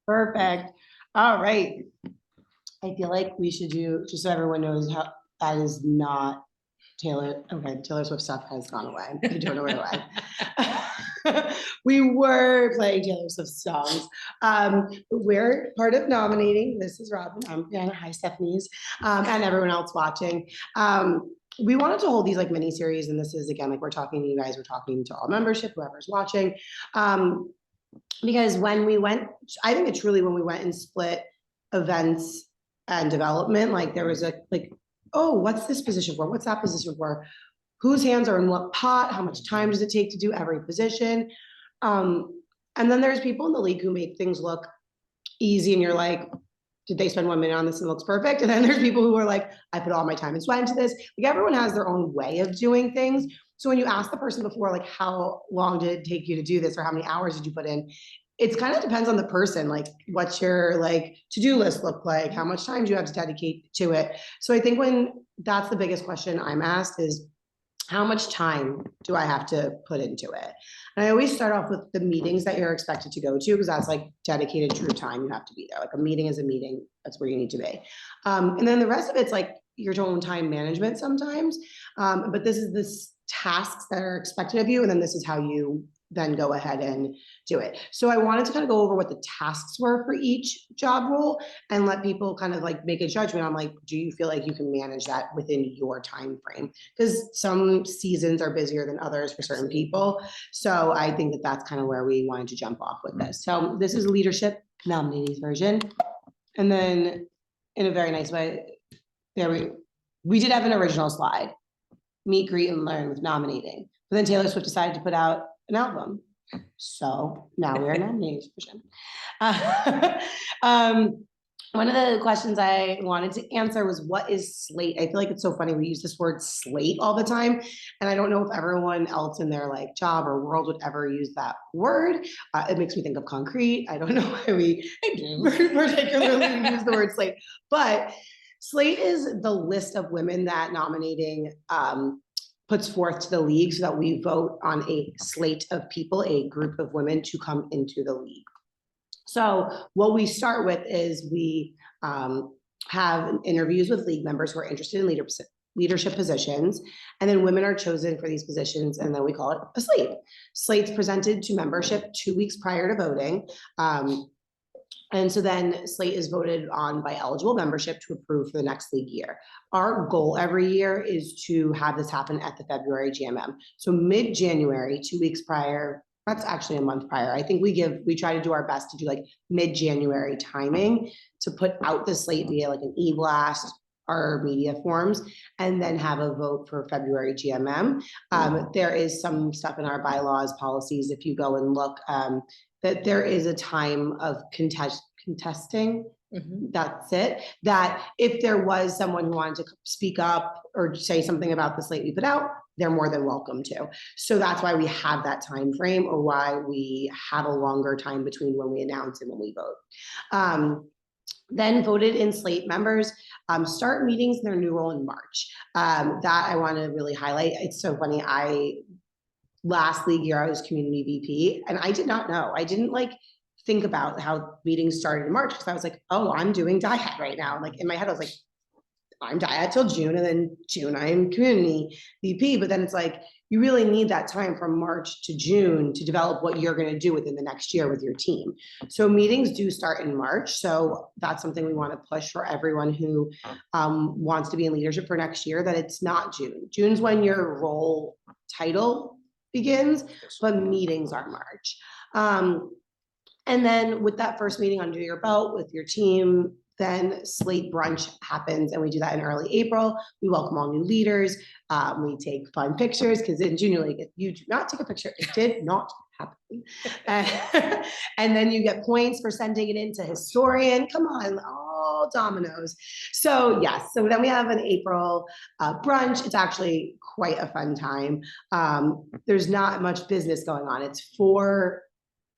Perfect. All right. I feel like we should do, just so everyone knows how that is not Taylor. Okay, Taylor Swift stuff has gone away. I don't know where it went. We were playing Taylor Swift songs. We're part of Nominating. This is Robin. I'm Brianna. Hi, Stephanie's, and everyone else watching. We wanted to hold these like mini series, and this is again like we're talking to you guys. We're talking to all membership, whoever's watching. Because when we went, I think it's truly when we went and split events and development, like there was a like, oh, what's this position for? What's that position for? Whose hands are in what pot? How much time does it take to do every position? And then there's people in the league who make things look easy, and you're like, did they spend 1 minute on this and it looks perfect? And then there's people who are like, I put all my time and sweat into this. Like everyone has their own way of doing things. So when you ask the person before, like, how long did it take you to do this, or how many hours did you put in? It's kind of depends on the person, like what's your like to-do list look like, how much time do you have to dedicate to it? So I think when that's the biggest question I'm asked is, how much time do I have to put into it? And I always start off with the meetings that you're expected to go to, because that's like dedicated true time. You have to be there. Like a meeting is a meeting. That's where you need to be. And then the rest of it's like your own time management sometimes. But this is the tasks that are expected of you. And then this is how you then go ahead and do it. So I wanted to kind of go over what the tasks were for each job role and let people kind of like make a judgment on like, do you feel like you can manage that within your time frame? Because some seasons are busier than others for certain people. So I think that that's kind of where we wanted to jump off with this. So this is leadership nominees version. And then in a very nice way, we did have an original slide, meet, greet, and learn with nominating. But then Taylor Swift decided to put out an album. So now we're nominating version. One of the questions I wanted to answer was, what is slate? I feel like it's so funny. We use this word slate all the time. And I don't know if everyone else in their like job or world would ever use that word. It makes me think of concrete. I don't know why we particularly use the word slate, but slate is the list of women that nominating puts forth to the league so that we vote on a slate of people, a group of women to come into the league. So what we start with is we have interviews with league members who are interested in leadership positions, and then women are chosen for these positions, and then we call it a slate. Slate's presented to membership 2 weeks prior to voting. And so then slate is voted on by eligible membership to approve for the next league year. Our goal every year is to have this happen at the February GMM. So mid-January, 2 weeks prior, that's actually a month prior. I think we try to do our best to do like mid-January timing to put out the slate via like an e-blast, our media forms, and then have a vote for February GMM. There is some stuff in our bylaws, policies, if you go and look, that there is a time of contesting. That's it. That if there was someone who wanted to speak up or say something about the slate we put out, they're more than welcome to. So that's why we have that time frame, or why we have a longer time between when we announce and when we vote. Then voted in slate members start meetings in their new role in March. That I want to really highlight. It's so funny. Last league year, I was community VP, and I did not know. I didn't like think about how meetings started in March, because I was like, oh, I'm doing DIAD right now. Like in my head, I was like, I'm DIAD till June, and then June I'm community VP. But then it's like, you really need that time from March to June to develop what you're going to do within the next year with your team. So meetings do start in March. So that's something we want to push for everyone who wants to be in leadership for next year, that it's not June. June's when your role title begins, but meetings are March. And then with that first meeting under your belt with your team, then slate brunch happens, and we do that in early April. We welcome all new leaders. We take fun pictures, because in junior league, if you do not take a picture, it did not happen. And then you get points for sending it in to historian. Come on, all dominoes. So yes, so then we have an April brunch. It's actually quite a fun time. There's not much business going on. It's for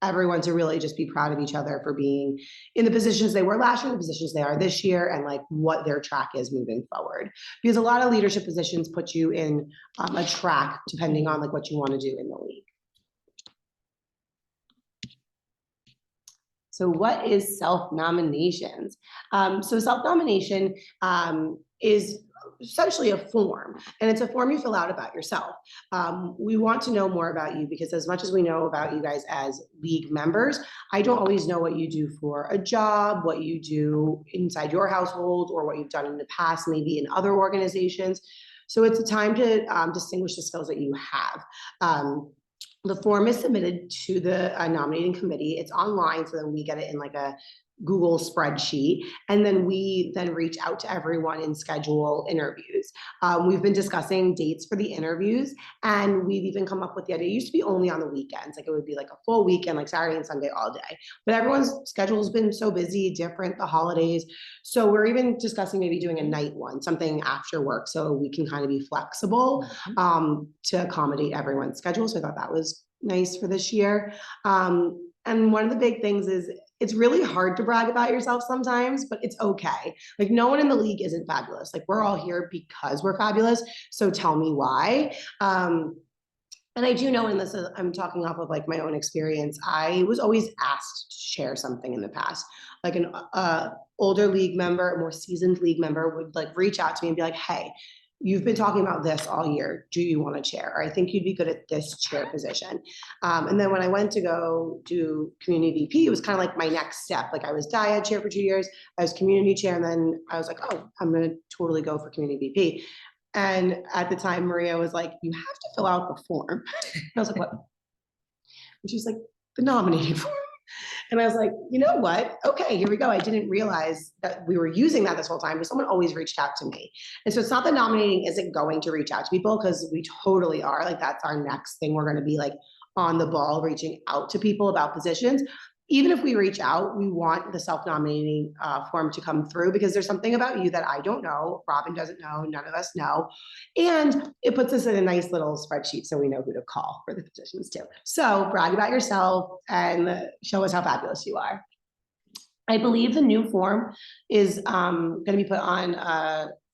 everyone to really just be proud of each other for being in the positions they were last year, the positions they are this year, and like what their track is moving forward. Because a lot of leadership positions put you in a track depending on like what you want to do in the league. So what is self-nominations? So self-nomination is essentially a form, and it's a form you fill out about yourself. We want to know more about you because as much as we know about you guys as league members, I don't always know what you do for a job, what you do inside your household, or what you've done in the past, maybe in other organizations. So it's a time to distinguish the skills that you have. The form is submitted to the nominating committee. It's online, so then we get it in like a Google spreadsheet, and then we then reach out to everyone and schedule interviews. We've been discussing dates for the interviews, and we've even come up with the idea. It used to be only on the weekends, like it would be like a full weekend, like Saturday and Sunday all day. But everyone's schedule has been so busy, different, the holidays. So we're even discussing maybe doing a night one, something after work, so we can kind of be flexible to accommodate everyone's schedule. So I thought that was nice for this year. And one of the big things is it's really hard to brag about yourself sometimes, but it's okay. Like no one in the league isn't fabulous. Like we're all here because we're fabulous. So tell me why. And I do know, and this is, I'm talking off of like my own experience, I was always asked to share something in the past. Like an older league member, a more seasoned league member would like reach out to me and be like, hey, you've been talking about this all year. Do you want to chair? Or I think you'd be good at this chair position. And then when I went to go do community VP, it was kind of like my next step. Like I was dyad chair for 2 years, I was community chair, and then I was like, oh, I'm going to totally go for community VP. And at the time, Maria was like, you have to fill out the form. I was like, what? And she's like, the nominating form. And I was like, you know what? Okay, here we go. I didn't realize that we were using that this whole time, but someone always reached out to me. And so it's not that nominating isn't going to reach out to people, because we totally are. Like that's our next thing. We're going to be like on the ball, reaching out to people about positions. Even if we reach out, we want the self-nominating form to come through, because there's something about you that I don't know, Robin doesn't know, none of us know. And it puts us in a nice little spreadsheet so we know who to call for the positions too. So brag about yourself and show us how fabulous you are. I believe the new form is going to be put on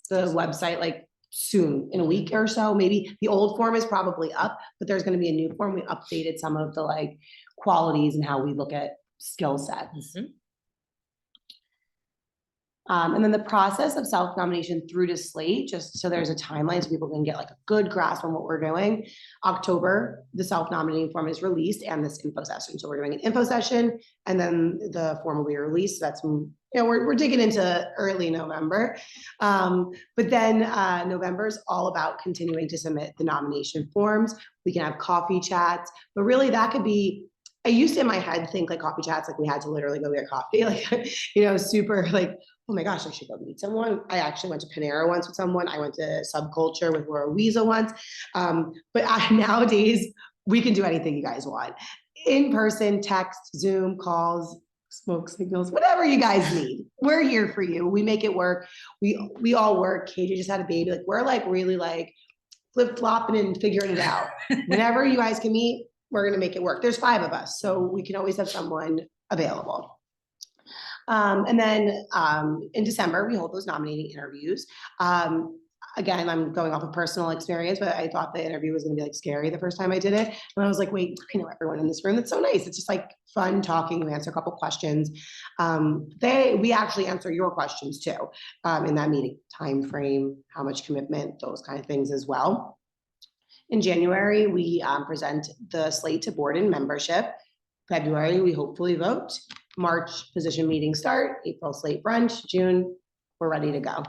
the website like soon, in a week or so. Maybe the old form is probably up, but there's going to be a new form. We updated some of the like qualities and how we look at skill sets. And then the process of self-nomination through to slate, just so there's a timeline so people can get like a good grasp on what we're doing. October, the self-nominating form is released and this info session. So we're doing an info session and then the form will be released. So that's, you know, we're digging into early November. But then November is all about continuing to submit the nomination forms. We can have coffee chats, but really that could be, I used to in my head think like coffee chats, like we had to literally go get coffee, like, you know, super like, oh my gosh, I should go meet someone. I actually went to Panera once with someone. I went to Subculture with Laura Weasel once. But nowadays, we can do anything you guys want. In person, text, Zoom, calls, smoke signals, whatever you guys need. We're here for you. We make it work. We all work. KJ just had a baby. Like we're like really like flip-flopping and figuring it out. Whenever you guys can meet, we're gonna make it work. There's 5 of us, so we can always have someone available. And then in December, we hold those nominating interviews. Again, I'm going off of personal experience, but I thought the interview was gonna be like scary the first time I did it. And I was like, wait, I know everyone in this room. That's so nice. It's just like fun talking. You answer a couple questions. We actually answer your questions too in that meeting. Time frame, how much commitment, those kind of things as well. In January, we present the slate to board and membership. February, we hopefully vote. March, position meetings start. April, slate brunch. June, we're ready to go.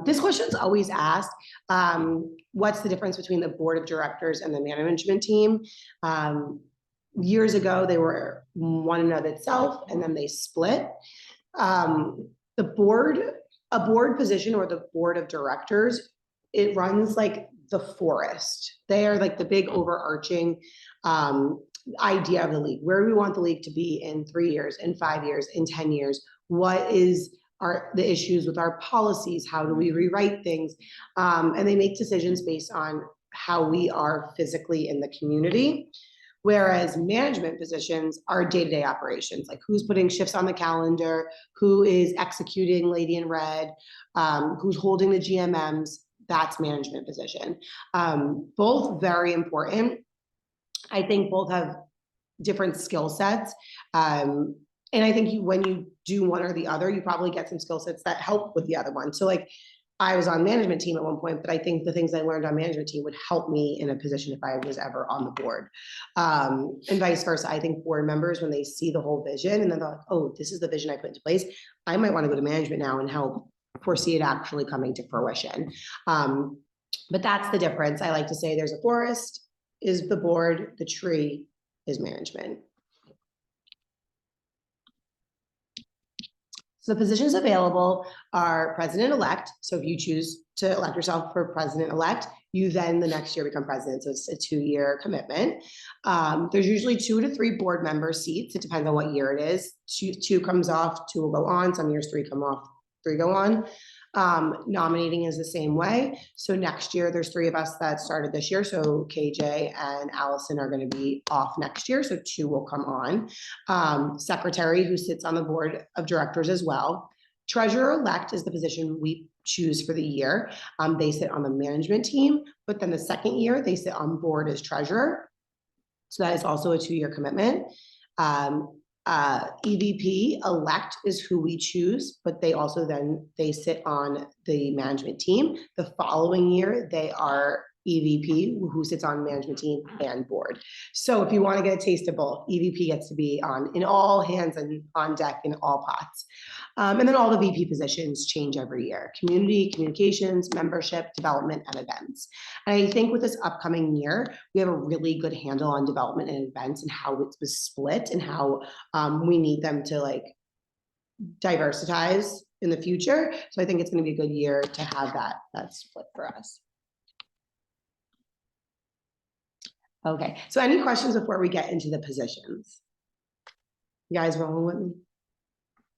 This question's always asked. What's the difference between the board of directors and the management team? Years ago, they were one and of itself, and then they split. A board position or the board of directors, it runs like the forest. They are like the big overarching idea of the league. Where do we want the league to be in 3 years, in 5 years, in 10 years? What are the issues with our policies? How do we rewrite things? And they make decisions based on how we are physically in the community. Whereas management positions are day-to-day operations, like who's putting shifts on the calendar, who is executing Lady in Red, who's holding the GMMs, that's management position. Both very important. I think both have different skill sets. And I think when you do one or the other, you probably get some skill sets that help with the other one. So like I was on management team at one point, but I think the things I learned on management team would help me in a position if I was ever on the board. And vice versa. I think board members, when they see the whole vision and then they're like, oh, this is the vision I put into place, I might want to go to management now and help foresee it actually coming to fruition. But that's the difference. I like to say there's a forest is the board, the tree is management. So the positions available are president-elect. So if you choose to elect yourself for president-elect, you then the next year become president. So it's a 2-year commitment. There's usually 2 to 3 board member seats. It depends on what year it is. Two comes off, 2 will go on. Some years 3 come off, 3 go on. Nominating is the same way. So next year, there's 3 of us that started this year. So KJ and Allison are going to be off next year. So 2 will come on. Secretary, who sits on the board of directors as well. Treasurer-elect is the position we choose for the year. They sit on the management team, but then the second year they sit on board as treasurer. So that is also a 2-year commitment. EVP elect is who we choose, but they also they sit on the management team. The following year, they are EVP, who sits on management team and board. So if you want to get a taste of both, EVP gets to be in all hands and on deck in all pots. And then all the VP positions change every year: community, communications, membership, development, and events. And I think with this upcoming year, we have a really good handle on development and events and how it was split and how we need them to like diversitize in the future. So I think it's going to be a good year to have that split for us. Okay, so any questions before we get into the positions? You guys rolling with me?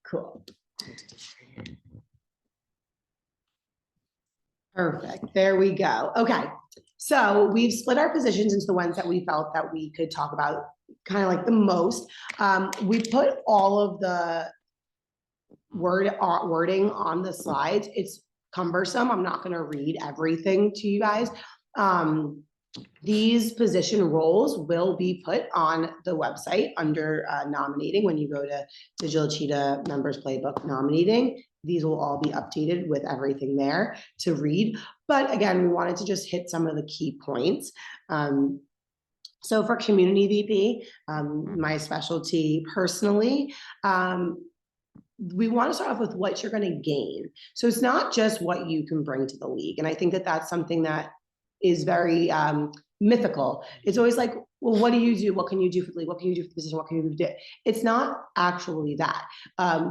Cool. Perfect, there we go. Okay, so we've split our positions into the ones that we felt that we could talk about kind of like the most. We put all of the wording on the slides. It's cumbersome. I'm not gonna read everything to you guys. These position roles will be put on the website under nominating. When you go to Digital Cheetah Members Playbook Nominating, these will all be updated with everything there to read. But again, we wanted to just hit some of the key points. So for Community VP, my specialty personally, we want to start off with what you're going to gain. So it's not just what you can bring to the league. And I think that that's something that is very mythical. It's always like, well, what do you do? What can you do for the league? What can you do for the position? What can you do? It's not actually that.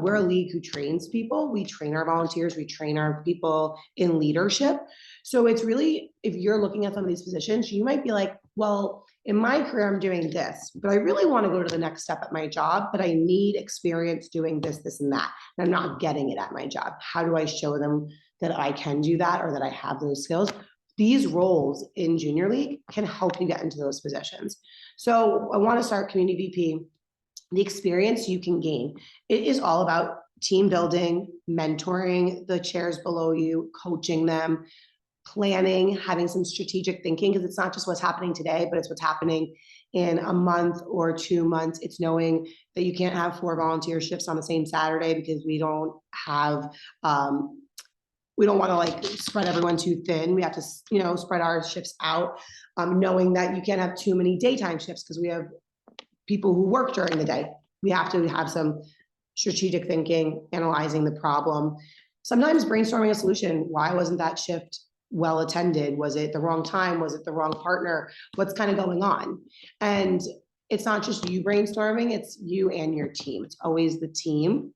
We're a league who trains people. We train our volunteers. We train our people in leadership. So it's really, if you're looking at some of these positions, you might be like, well, in my career, I'm doing this, but I really want to go to the next step at my job, but I need experience doing this, this, and that. And I'm not getting it at my job. How do I show them that I can do that or that I have those skills? These roles in junior league can help you get into those positions. So I want to start Community VP, the experience you can gain. It is all about team building, mentoring the chairs below you, coaching them, planning, having some strategic thinking, because it's not just what's happening today, but it's what's happening in a month or 2 months. It's knowing that you can't have 4 volunteer shifts on the same Saturday because we don't have, we don't want to like spread everyone too thin. We have to, spread our shifts out, knowing that you can't have too many daytime shifts because we have people who work during the day. We have to have some strategic thinking, analyzing the problem, sometimes brainstorming a solution. Why wasn't that shift well attended? Was it the wrong time? Was it the wrong partner? What's kind of going on? And it's not just you brainstorming, it's you and your team. It's always the team.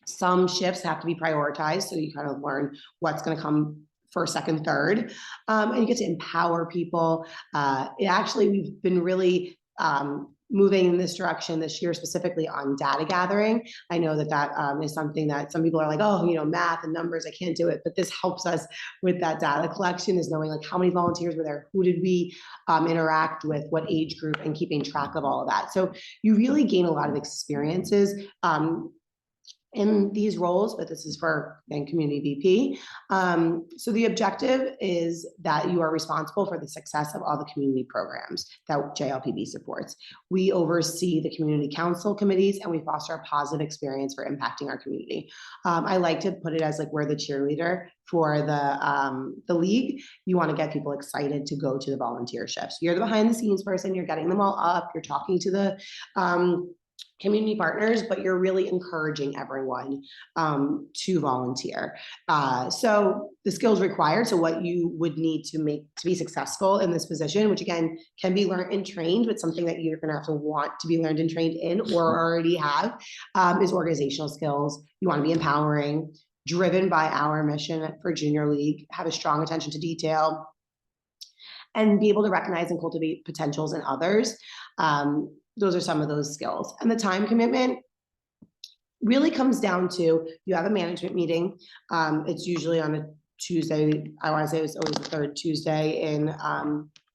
Some shifts have to be prioritized, so you kind of learn what's going to come first, second, third, and you get to empower people. We've been really moving in this direction this year, specifically on data gathering. I know that is something that some people are like, oh, math and numbers, I can't do it. But this helps us with that data collection, is knowing like how many volunteers were there, who did we interact with, what age group, and keeping track of all of that. So you really gain a lot of experiences. in these roles, but this is for community VP. So the objective is that you are responsible for the success of all the community programs that JLPB supports. We oversee the community council committees, and we foster a positive experience for impacting our community. I like to put it as like we're the cheerleader for the league. You want to get people excited to go to the volunteer shifts. You're the behind the scenes person. You're getting them all up. You're talking to the community partners, but you're really encouraging everyone to volunteer. So the skills required, so what you would need to be successful in this position, which again can be learned and trained, but something that you're going to have to want to be learned and trained in or already have, is organizational skills. You want to be empowering, driven by our mission for Junior League, have a strong attention to detail, and be able to recognize and cultivate potentials in others. Those are some of those skills. And the time commitment really comes down to, you have a management meeting. It's usually on a Tuesday. I want to say it's always the third Tuesday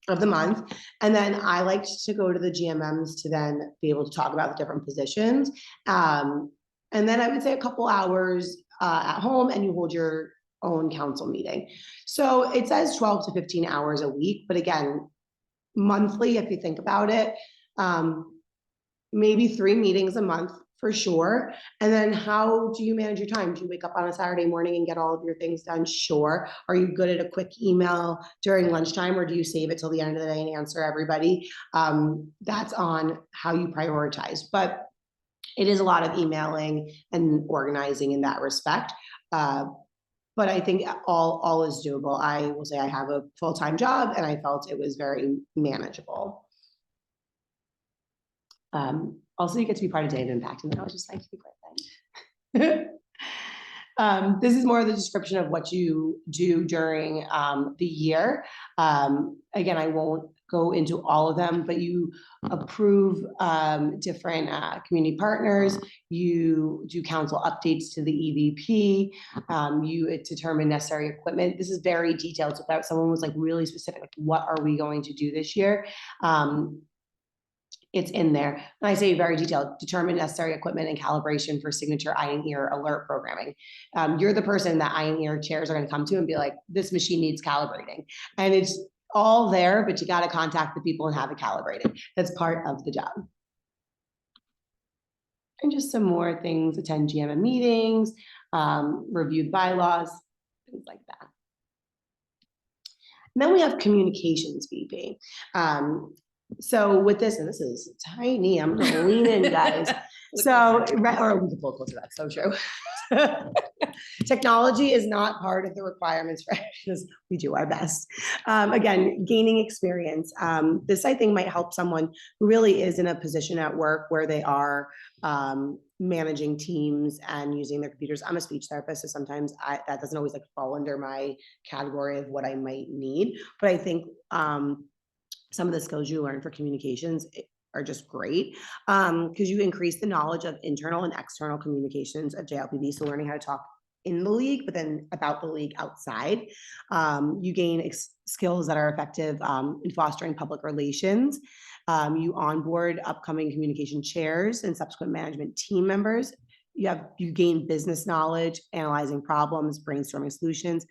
of the month. And then I like to go to the GMMs to then be able to talk about the different positions. And then I would say a couple hours at home, and you hold your own council meeting. So it says 12 to 15 hours a week, but again, monthly, if you think about it, maybe 3 meetings a month for sure. And then how do you manage your time? Do you wake up on a Saturday morning and get all of your things done? Sure. Are you good at a quick email during lunchtime, or do you save it till the end of the day and answer everybody? That's on how you prioritize, but it is a lot of emailing and organizing in that respect. But I think all is doable. I will say I have a full-time job, and I felt it was very manageable. Also, you get to be part of Day of Impact, and that was just nice to be part of. This is more of the description of what you do during the year. Again, I won't go into all of them, but you approve different community partners. You do council updates to the EVP. You determine necessary equipment. This is very detailed. So if someone was like really specific, like, what are we going to do this year? It's in there. And I say very detailed, determine necessary equipment and calibration for signature eye and ear alert programming. You're the person that eye and ear chairs are going to come to and be like, this machine needs calibrating. And it's all there, but you got to contact the people and have it calibrated. That's part of the job. And just some more things: attend GMM meetings, review bylaws, things like that. And then we have communications VP. So with this, and this is tiny, I'm gonna lean in, guys. So, or we can pull closer, that's so true. Technology is not part of the requirements for because we do our best. Again, gaining experience. This, I think, might help someone who really is in a position at work where they are managing teams and using their computers. I'm a speech therapist, so sometimes that doesn't always like fall under my category of what I might need. But I think some of the skills you learn for communications are just great, because you increase the knowledge of internal and external communications of JLPB. So learning how to talk in the league, but then about the league outside. You gain skills that are effective in fostering public relations. You onboard upcoming communication chairs and subsequent management team members. You gain business knowledge, analyzing problems, brainstorming solutions.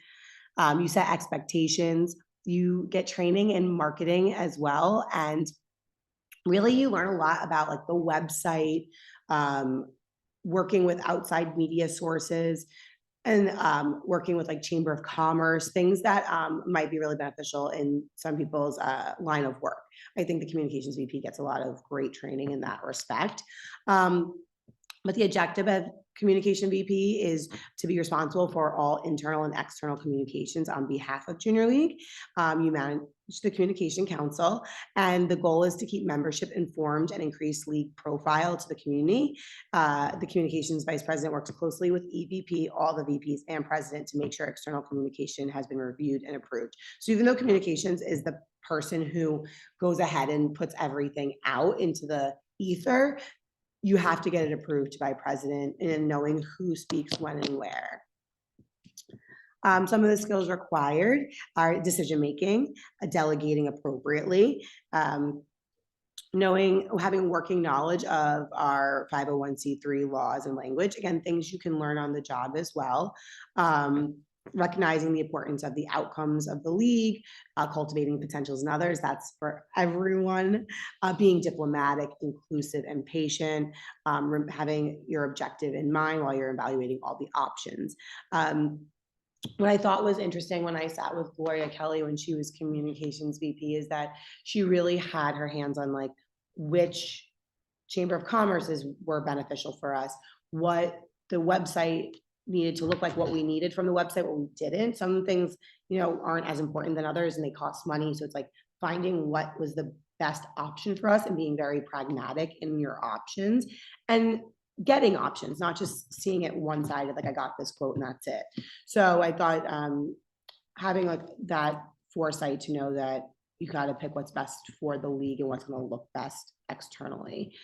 You set expectations. You get training in marketing as well. And really you learn a lot about like the website, working with outside media sources, and working with like Chamber of Commerce, things that might be really beneficial in some people's line of work. I think the communications VP gets a lot of great training in that respect. But the objective of communication VP is to be responsible for all internal and external communications on behalf of Junior League. You manage the communication council, and the goal is to keep membership informed and increase league profile to the community. The communications vice president works closely with EVP, all the VPs, and president to make sure external communication has been reviewed and approved. So even though communications is the person who goes ahead and puts everything out into the ether, you have to get it approved by president and knowing who speaks when and where. Some of the skills required are decision-making, delegating appropriately, having working knowledge of our 501c3 laws and language, again, things you can learn on the job as well. Recognizing the importance of the outcomes of the league, cultivating potentials in others, that's for everyone, being diplomatic, inclusive, and patient, having your objective in mind while you're evaluating all the options. What I thought was interesting when I sat with Gloria Kelly when she was communications VP is that she really had her hands on like which Chamber of Commerce's were beneficial for us, what the website needed to look like, what we needed from the website, what we didn't. Some things, aren't as important than others and they cost money. So it's like finding what was the best option for us and being very pragmatic in your options and getting options, not just seeing it one-sided, like I got this quote and that's it. So I thought having like that foresight to know that you got to pick what's best for the league and what's going to look best externally.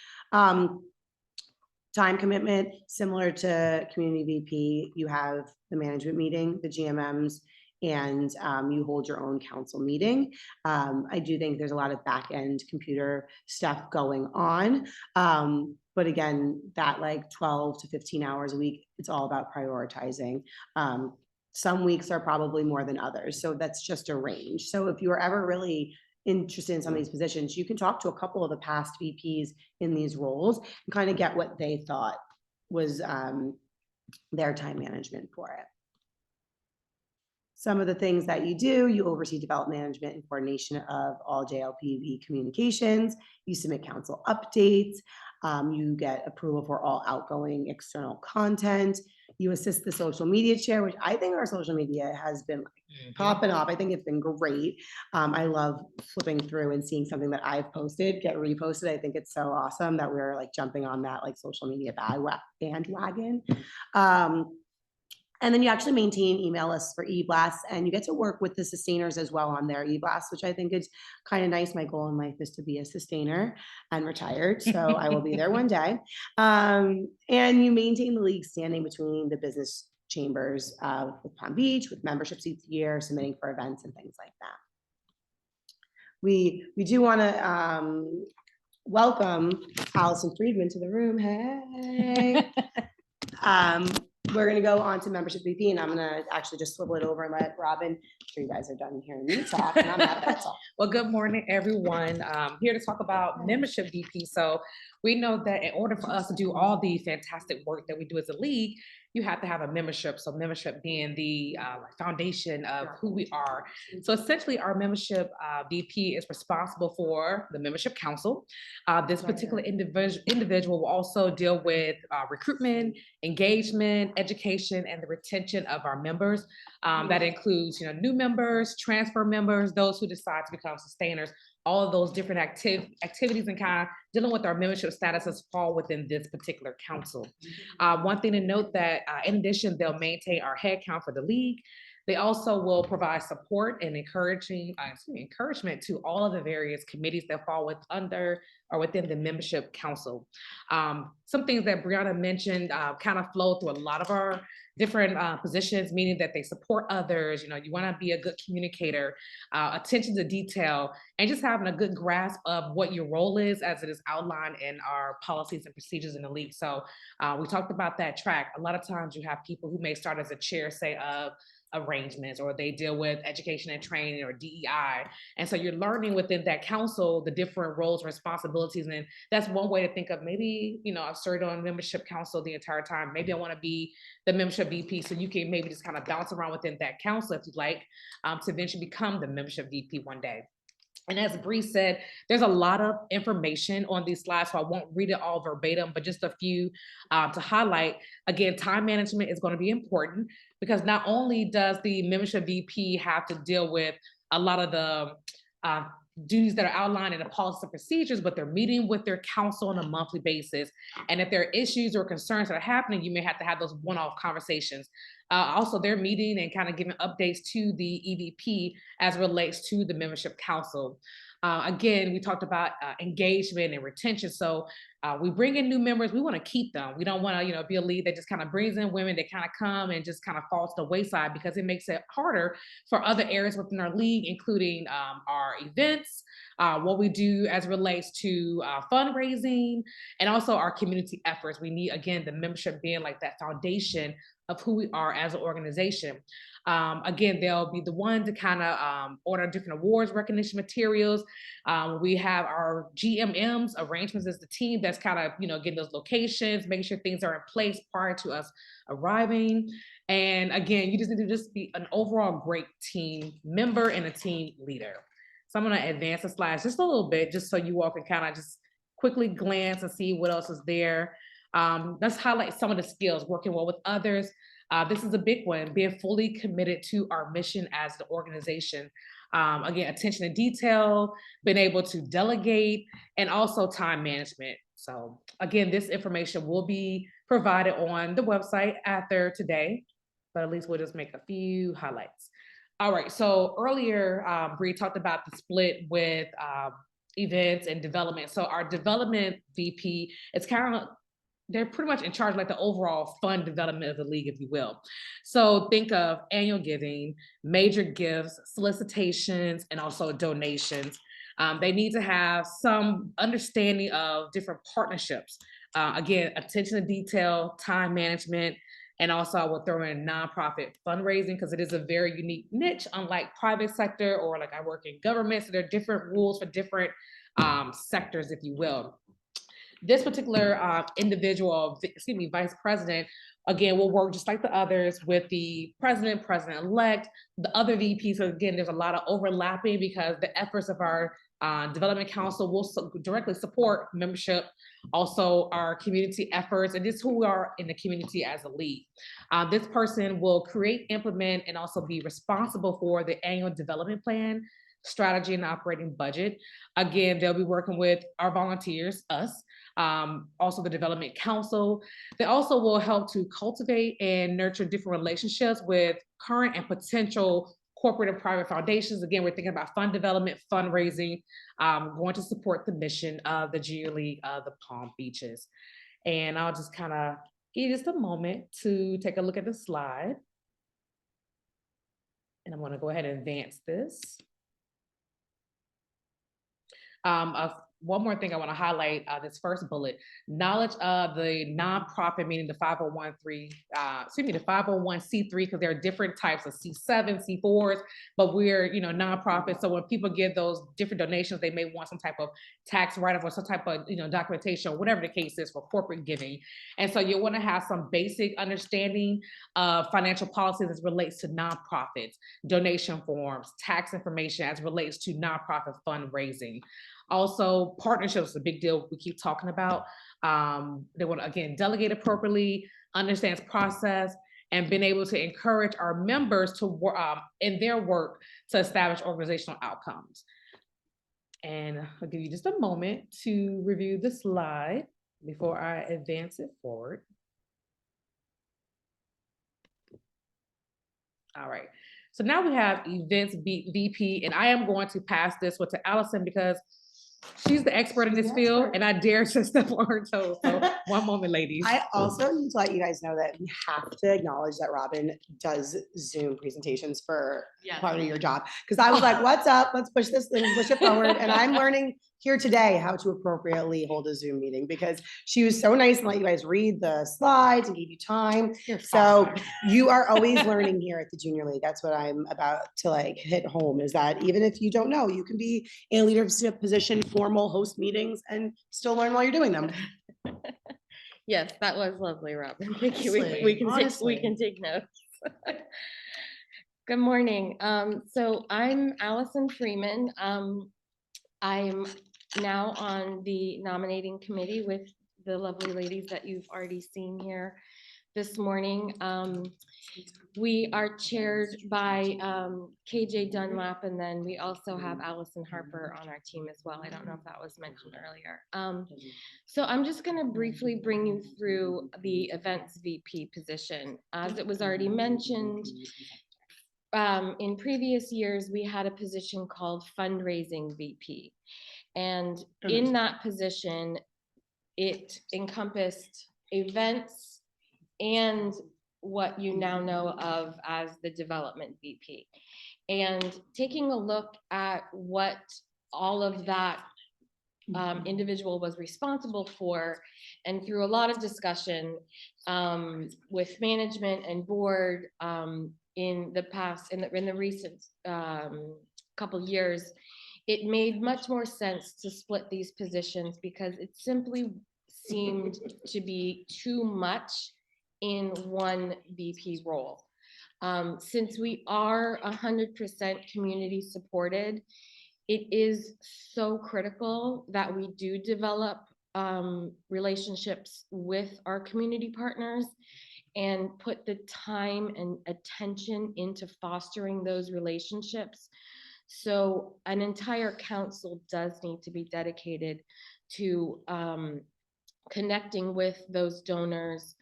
Time commitment, similar to community VP, you have the management meeting, the GMMs, and you hold your own council meeting. I do think there's a lot of back end computer stuff going on. But again, that like 12 to 15 hours a week, it's all about prioritizing. Some weeks are probably more than others. So that's just a range. So if you are ever really interested in some of these positions, you can talk to a couple of the past VPs in these roles and kind of get what they thought was their time management for it. Some of the things that you do, you oversee development management and coordination of all JLPB communications, you submit council updates, you get approval for all outgoing external content, you assist the social media chair, which I think our social media has been popping off. I think it's been great. I love flipping through and seeing something that I've posted get reposted. I think it's so awesome that we're like jumping on that like social media bandwagon. And then you actually maintain email lists for e-blasts and you get to work with the sustainers as well on their e-blasts, which I think is kind of nice. My goal in life is to be a sustainer and retired. So I will be there one day. And you maintain the league standing between the business chambers with Palm Beach, with membership seats a year, submitting for events and things like that. We do want to welcome Allison Friedman to the room. Hey. We're going to go on to membership VP and I'm going to actually just swivel it over and let Robin, I'm sure you guys are done hearing me talk and I'm not, that's all. Well, good morning, everyone. Here to talk about membership VP. So we know that in order for us to do all the fantastic work that we do as a league, you have to have a membership. So membership being the foundation of who we are. So essentially our membership VP is responsible for the membership council. This particular individual will also deal with recruitment, engagement, education, and the retention of our members. That includes, new members, transfer members, those who decide to become sustainers, all of those different activities and kind of dealing with our membership statuses fall within this particular council. One thing to note that in addition, they'll maintain our head count for the league. They also will provide support and encouragement to all of the various committees that fall under or within the membership council. Some things that Brianna mentioned kind of flow through a lot of our different positions, meaning that they support others. You want to be a good communicator, attention to detail, and just having a good grasp of what your role is as it is outlined in our policies and procedures in the league. So we talked about that track. A lot of times you have people who may start as a chair, say, of arrangements, or they deal with education and training or DEI. And so you're learning within that council the different roles and responsibilities. And that's one way to think of maybe, I've served on membership council the entire time. Maybe I want to be the membership VP. So you can maybe just kind of bounce around within that council if you'd like to eventually become the membership VP one day. And as Bree said, there's a lot of information on these slides, so I won't read it all verbatim, but just a few to highlight. Again, time management is going to be important because not only does the membership VP have to deal with a lot of the duties that are outlined in the policies and procedures, but they're meeting with their council on a monthly basis. And if there are issues or concerns that are happening, you may have to have those one-off conversations. Also, they're meeting and kind of giving updates to the EVP as it relates to the membership council. Again, we talked about engagement and retention. So we bring in new members, we want to keep them. We don't want to, be a league that just kind of brings in women that kind of come and just kind of falls to the wayside, because it makes it harder for other areas within our league, including our events, what we do as it relates to fundraising, and also our community efforts. We need, again, the membership being like that foundation of who we are as an organization. Again, they'll be the one to kind of order different awards recognition materials. We have our GMMs, arrangements as the team that's kind of, getting those locations, making sure things are in place prior to us arriving. And again, you just need to just be an overall great team member and a team leader. So I'm going to advance the slides just a little bit, just so you all can kind of just quickly glance and see what else is there. Let's highlight some of the skills: working well with others. This is a big one, being fully committed to our mission as the organization. Again, attention to detail, being able to delegate, and also time management. So again, this information will be provided on the website after today, but at least we'll just make a few highlights. All right, so earlier, Bree talked about the split with events and development. So our development VP, it's kind of, they're pretty much in charge of like the overall fund development of the league, if you will. So think of annual giving, major gifts, solicitations, and also donations. They need to have some understanding of different partnerships. Again, attention to detail, time management, and also I will throw in nonprofit fundraising, because it is a very unique niche, unlike private sector or like I work in government. So there are different rules for different sectors, if you will. This particular individual, vice president, again, will work just like the others with the president, president-elect, the other VPs. So again, there's a lot of overlapping, because the efforts of our development council will directly support membership, also our community efforts, and just who we are in the community as a league. This person will create, implement, and also be responsible for the annual development plan, strategy, and operating budget. Again, they'll be working with our volunteers, us, also the development council. They also will help to cultivate and nurture different relationships with current and potential corporate and private foundations. Again, we're thinking about fund development, fundraising, going to support the mission of the Junior League of the Palm Beaches. And I'll just kind of give you just a moment to take a look at the slide. And I'm going to go ahead and advance this. One more thing I want to highlight, this first bullet: knowledge of the nonprofit, meaning the 501c3, because there are different types of C7, C4s, but we're, nonprofit. So when people give those different donations, they may want some type of tax write-off or some type of, documentation, whatever the case is for corporate giving. And so you want to have some basic understanding of financial policies as relates to nonprofits, donation forms, tax information as relates to nonprofit fundraising. Also, partnerships is a big deal we keep talking about. They want to, again, delegate appropriately, understands process, and been able to encourage our members to work in their work to establish organizational outcomes. And I'll give you just a moment to review the slide before I advance it forward. All right, so now we have events VP, and I am going to pass this one to Allison, because she's the expert in this field, and I dare to step on her toes. So one moment, ladies. I also need to let you guys know that we have to acknowledge that Robin does Zoom presentations for part of your job. Because I was like, what's up? Let's push this thing, push it forward. And I'm learning here today how to appropriately hold a Zoom meeting, because she was so nice and let you guys read the slides and gave you time. So you are always learning here at the Junior League. That's what I'm about to hit home, is that even if you don't know, you can be in a leadership position, formal, host meetings, and still learn while you're doing them. Yes, that was lovely, Robin. Thank you. We can take notes. Good morning. So I'm Allison Freeman. I'm now on the nominating committee with the lovely ladies that you've already seen here this morning. We are chaired by KJ Dunlap, and then we also have Allison Harper on our team as well. I don't know if that was mentioned earlier. So I'm just going to briefly bring you through the events VP position. As it was already mentioned, in previous years, we had a position called fundraising VP. And in that position, it encompassed events and what you now know of as the development VP. And taking a look at what all of that individual was responsible for, and through a lot of discussion with management and board in the past, in the recent couple years, it made much more sense to split these positions because it simply seemed to be too much in one VP role. Since we are 100% community supported, it is so critical that we do develop relationships with our community partners and put the time and attention into fostering those relationships. So an entire council does need to be dedicated to connecting with those donors,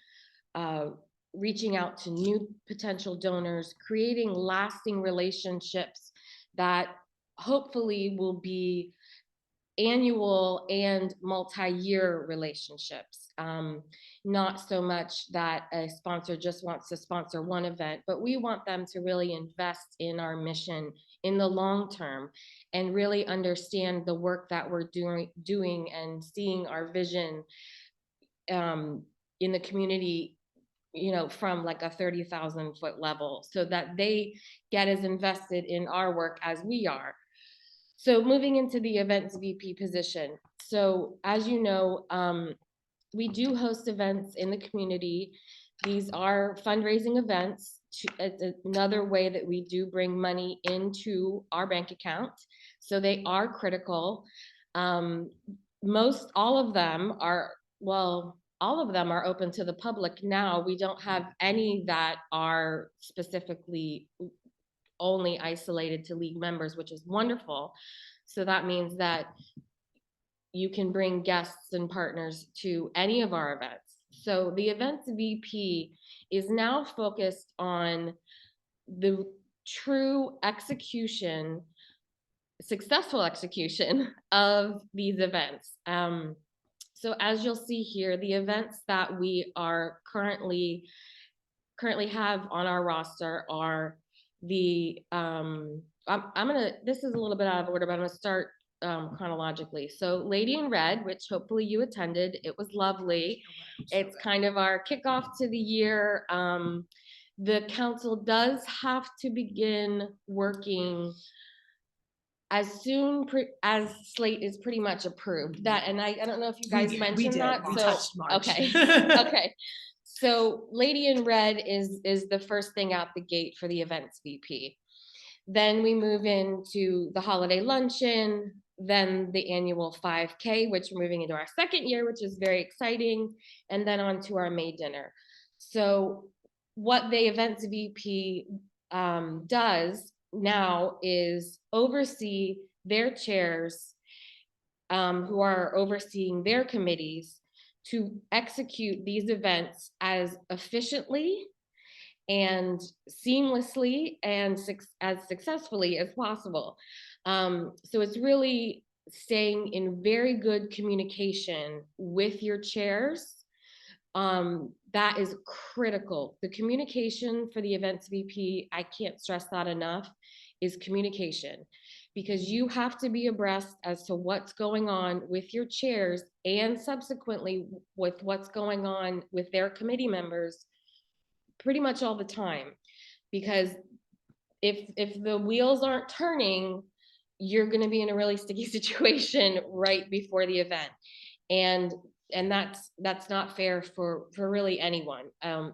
reaching out to new potential donors, creating lasting relationships that hopefully will be annual and multi-year relationships. Not so much that a sponsor just wants to sponsor one event, but we want them to really invest in our mission in the long term and really understand the work that we're doing and seeing our vision in the community, you know, from like a 30,000 foot level, so that they get as invested in our work as we are. So moving into the events VP position. So as you know, we do host events in the community. These are fundraising events. It's another way that we do bring money into our bank account. So they are critical. All of them are, well, all of them are open to the public now. We don't have any that are specifically only isolated to league members, which is wonderful. So that means that you can bring guests and partners to any of our events. So the events VP is now focused on the true execution, successful execution of these events. So as you'll see here, the events that we are currently have on our roster are the this is a little bit out of order, but I'm gonna start chronologically. So Lady in Red, which hopefully you attended, it was lovely. It's kind of our kickoff to the year. The council does have to begin working as soon as slate is pretty much approved. That, and I don't know if you guys mentioned that. We So touched March. okay, okay. So Lady in Red is the first thing out the gate for the events VP. Then we move into the holiday luncheon, then the annual 5K, which we're moving into our second year, which is very exciting, and then on to our May dinner. So what the events VP does now is oversee their chairs who are overseeing their committees to execute these events as efficiently and seamlessly and as successfully as possible. So it's really staying in very good communication with your chairs. That is critical. The communication for the events VP, I can't stress that enough, is communication, because you have to be abreast as to what's going on with your chairs and subsequently with what's going on with their committee members pretty much all the time. Because if the wheels aren't turning, you're going to be in a really sticky situation right before the event. And that's not fair for really anyone,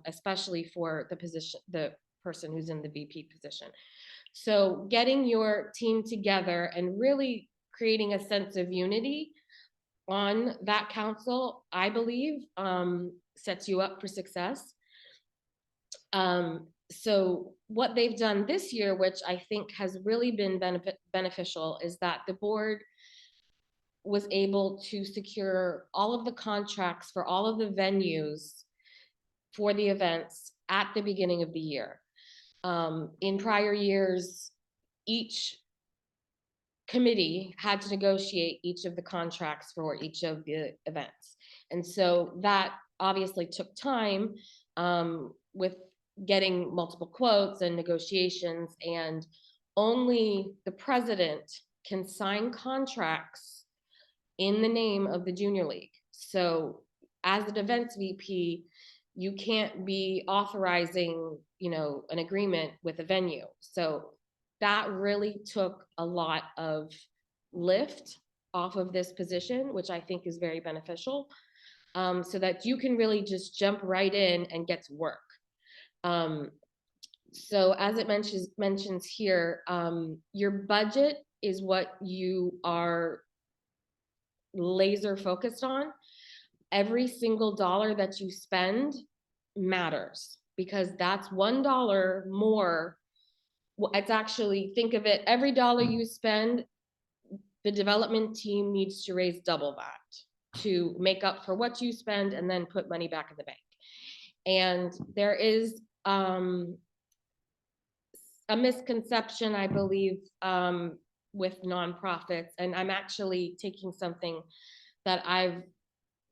especially for the person who's in the VP position. So getting your team together and really creating a sense of unity on that council, I believe, sets you up for success. So what they've done this year, which I think has really been beneficial, is that the board was able to secure all of the contracts for all of the venues for the events at the beginning of the year. In prior years, each committee had to negotiate each of the contracts for each of the events. And so that obviously took time with getting multiple quotes and negotiations, and only the president can sign contracts in the name of the junior league. So as an events VP, you can't be authorizing, an agreement with a venue. So that really took a lot of lift off of this position, which I think is very beneficial, so that you can really just jump right in and get to work. So as it mentions here, your budget is what you are laser focused on. Every single dollar that you spend matters, because that's $1 more. It's actually, think of it, every dollar you spend, the development team needs to raise double that to make up for what you spend and then put money back in the bank. And there is a misconception, I believe, with nonprofits, and I'm actually taking something that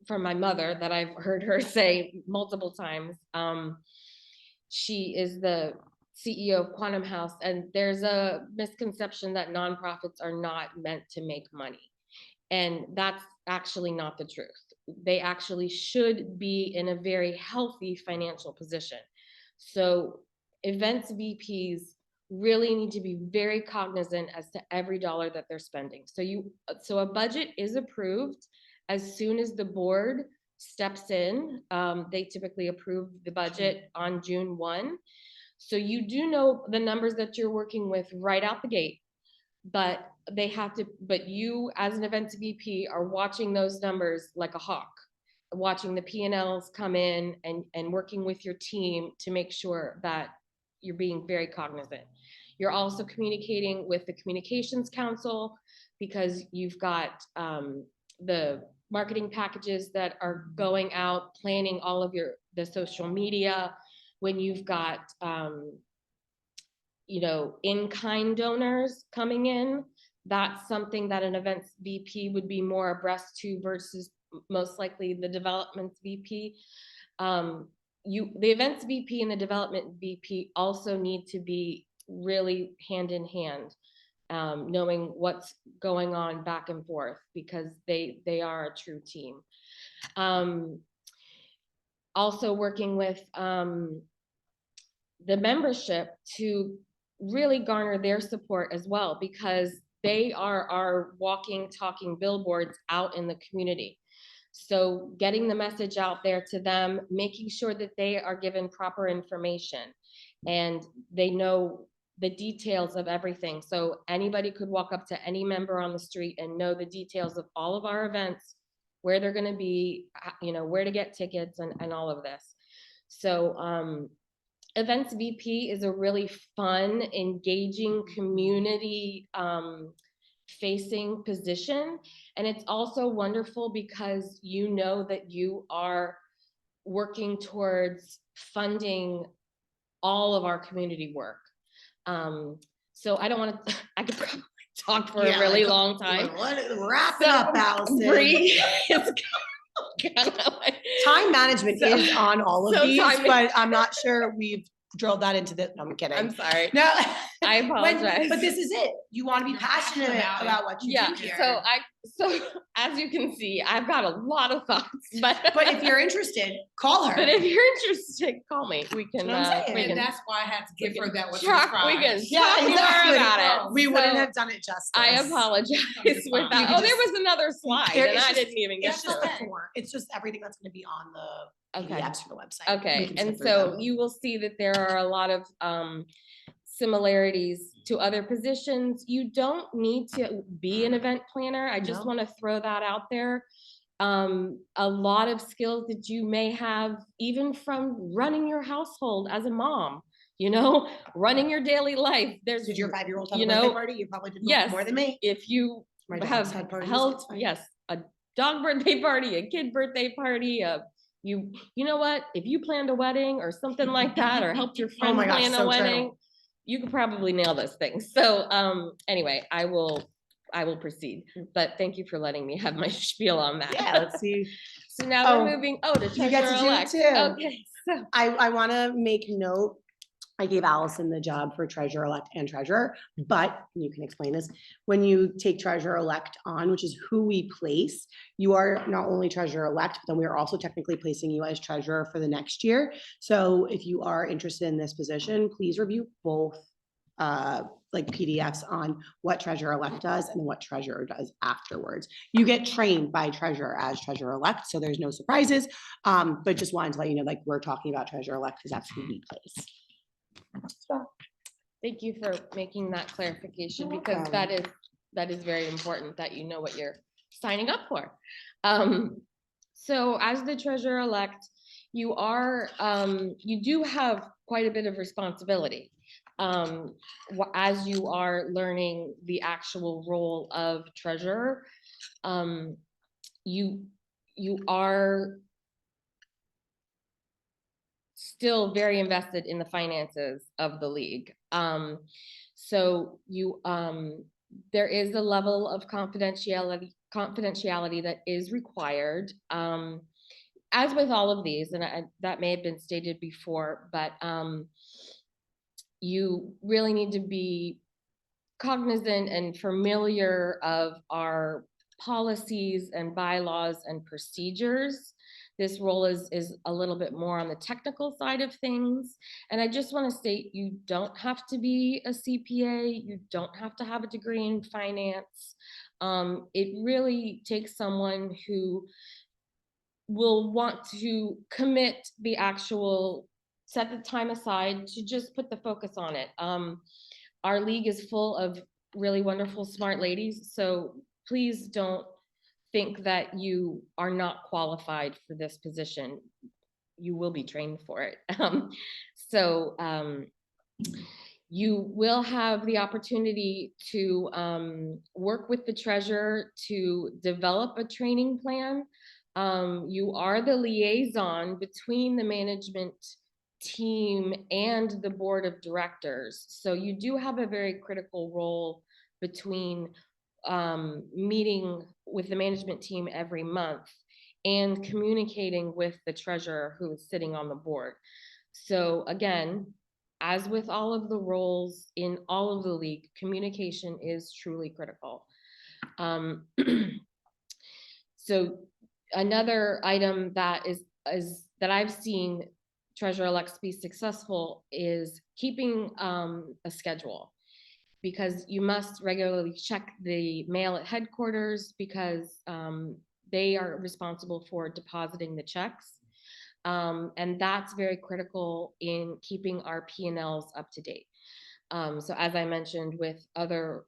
from my mother that I've heard her say multiple times. She is the CEO of Quantum House, and there's a misconception that nonprofits are not meant to make money. And that's actually not the truth. They actually should be in a very healthy financial position. So events VPs really need to be very cognizant as to every dollar that they're spending. So a budget is approved as soon as the board steps in. They typically approve the budget on June 1. So you do know the numbers that you're working with right out the gate, but you as an events VP are watching those numbers like a hawk, watching the P&Ls come in and working with your team to make sure that you're being very cognizant. You're also communicating with the communications council, because you've got the marketing packages that are going out, planning all of the social media. When you've got in-kind donors coming in, that's something that an events VP would be more abreast to versus most likely the development VP. The events VP and the development VP also need to be really hand in hand, knowing what's going on back and forth, because they are a true team. Also working with the membership to really garner their support as well, because they are our walking, talking billboards out in the community. So getting the message out there to them, making sure that they are given proper information and they know the details of everything. So anybody could walk up to any member on the street and know the details of all of our events, where they're going to be, where to get tickets, and all of this. So events VP is a really fun, engaging, community facing position. And it's also wonderful because you know that you are working towards funding all of our community work. So I don't want to, I could probably talk for a really long time. Wrap it up, Allison. Bree is time management is on all of these, time but I'm not sure we've drilled that into this. No, I'm kidding. I'm sorry. No, I apologize. but this is it. You want to be passionate about what you do here. So as you can see, I've got a lot of thoughts, but if you're interested, call her. But if you're interested, call me. We can. And that's why I had to give her that was talk. We can talk more about it. We wouldn't have done it justice. I apologize with that. Oh, there was another slide, and I didn't even get to it. It's just everything that's going to be on the PDFs for the website. Okay, and so you will see that there are a lot of similarities to other positions. You don't need to be an event planner. I just want to throw that out there. A lot of skills that you may have, even from running your household as a mom, running your daily life. Did your 5-year-old have a birthday party? You probably did more than me. If you have held, a dog birthday party, a kid birthday party, you know what? If you planned a wedding or something like that, or helped your friend plan a wedding, you could probably nail those things. So anyway, I will proceed, but thank you for letting me have my spiel on that. Yeah, let's see. So now Oh, we're moving, to you get to do it treasurer-elect. too. Okay, so, I want to make note, I gave Allison the job for treasurer-elect and treasurer, but you can explain this. When you take treasurer-elect on, which is who we place, you are not only treasurer-elect, but then we are also technically placing you as treasurer for the next year. So if you are interested in this position, please review both like PDFs on what treasurer-elect does and what treasurer does afterwards. You get trained by treasurer as treasurer-elect, so there's no surprises. But just wanted to let you know, like, we're talking about treasurer-elect because that's who we place. thank you for making that clarification, because that is very important that you know what you're signing up for. So as the treasurer-elect, you do have quite a bit of responsibility as you are learning the actual role of treasurer. You are still very invested in the finances of the league. So there is a level of confidentiality that is required, as with all of these, and that may have been stated before, but you really need to be cognizant and familiar of our policies and bylaws and procedures. This role is a little bit more on the technical side of things. And I just want to state, you don't have to be a CPA. You don't have to have a degree in finance. It really takes someone who will want to commit the actual, set the time aside to just put the focus on it. Our league is full of really wonderful, smart ladies. So please don't think that you are not qualified for this position. You will be trained for it. You will have the opportunity to work with the treasurer to develop a training plan. You are the liaison between the management team and the board of directors. So you do have a very critical role between meeting with the management team every month and communicating with the treasurer who is sitting on the board. So again, as with all of the roles in all of the league, communication is truly critical. So another item that is that I've seen treasurer-elects be successful is keeping a schedule, because you must regularly check the mail at headquarters, because they are responsible for depositing the checks. And that's very critical in keeping our P&Ls up to date. So as I mentioned with almost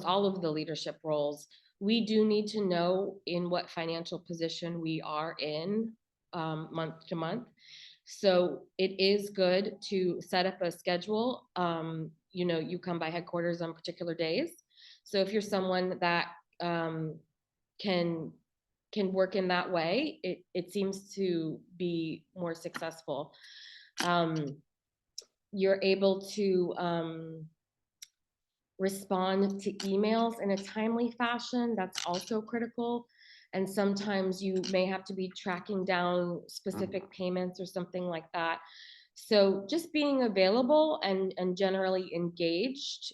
all of the leadership roles, we do need to know in what financial position we are in month to month. So it is good to set up a schedule. You come by headquarters on particular days. So if you're someone that can work in that way, it seems to be more successful. You're able to respond to emails in a timely fashion. That's also critical. And sometimes you may have to be tracking down specific payments or something like that. So just being available and generally engaged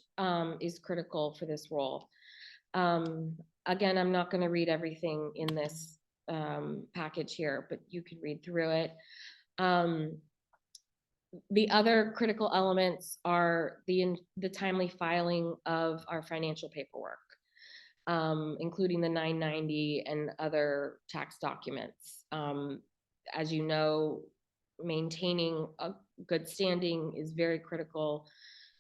is critical for this role. Again, I'm not going to read everything in this package here, but you can read through it. The other critical elements are the timely filing of our financial paperwork, including the 990 and other tax documents. As you know, maintaining a good standing is very critical.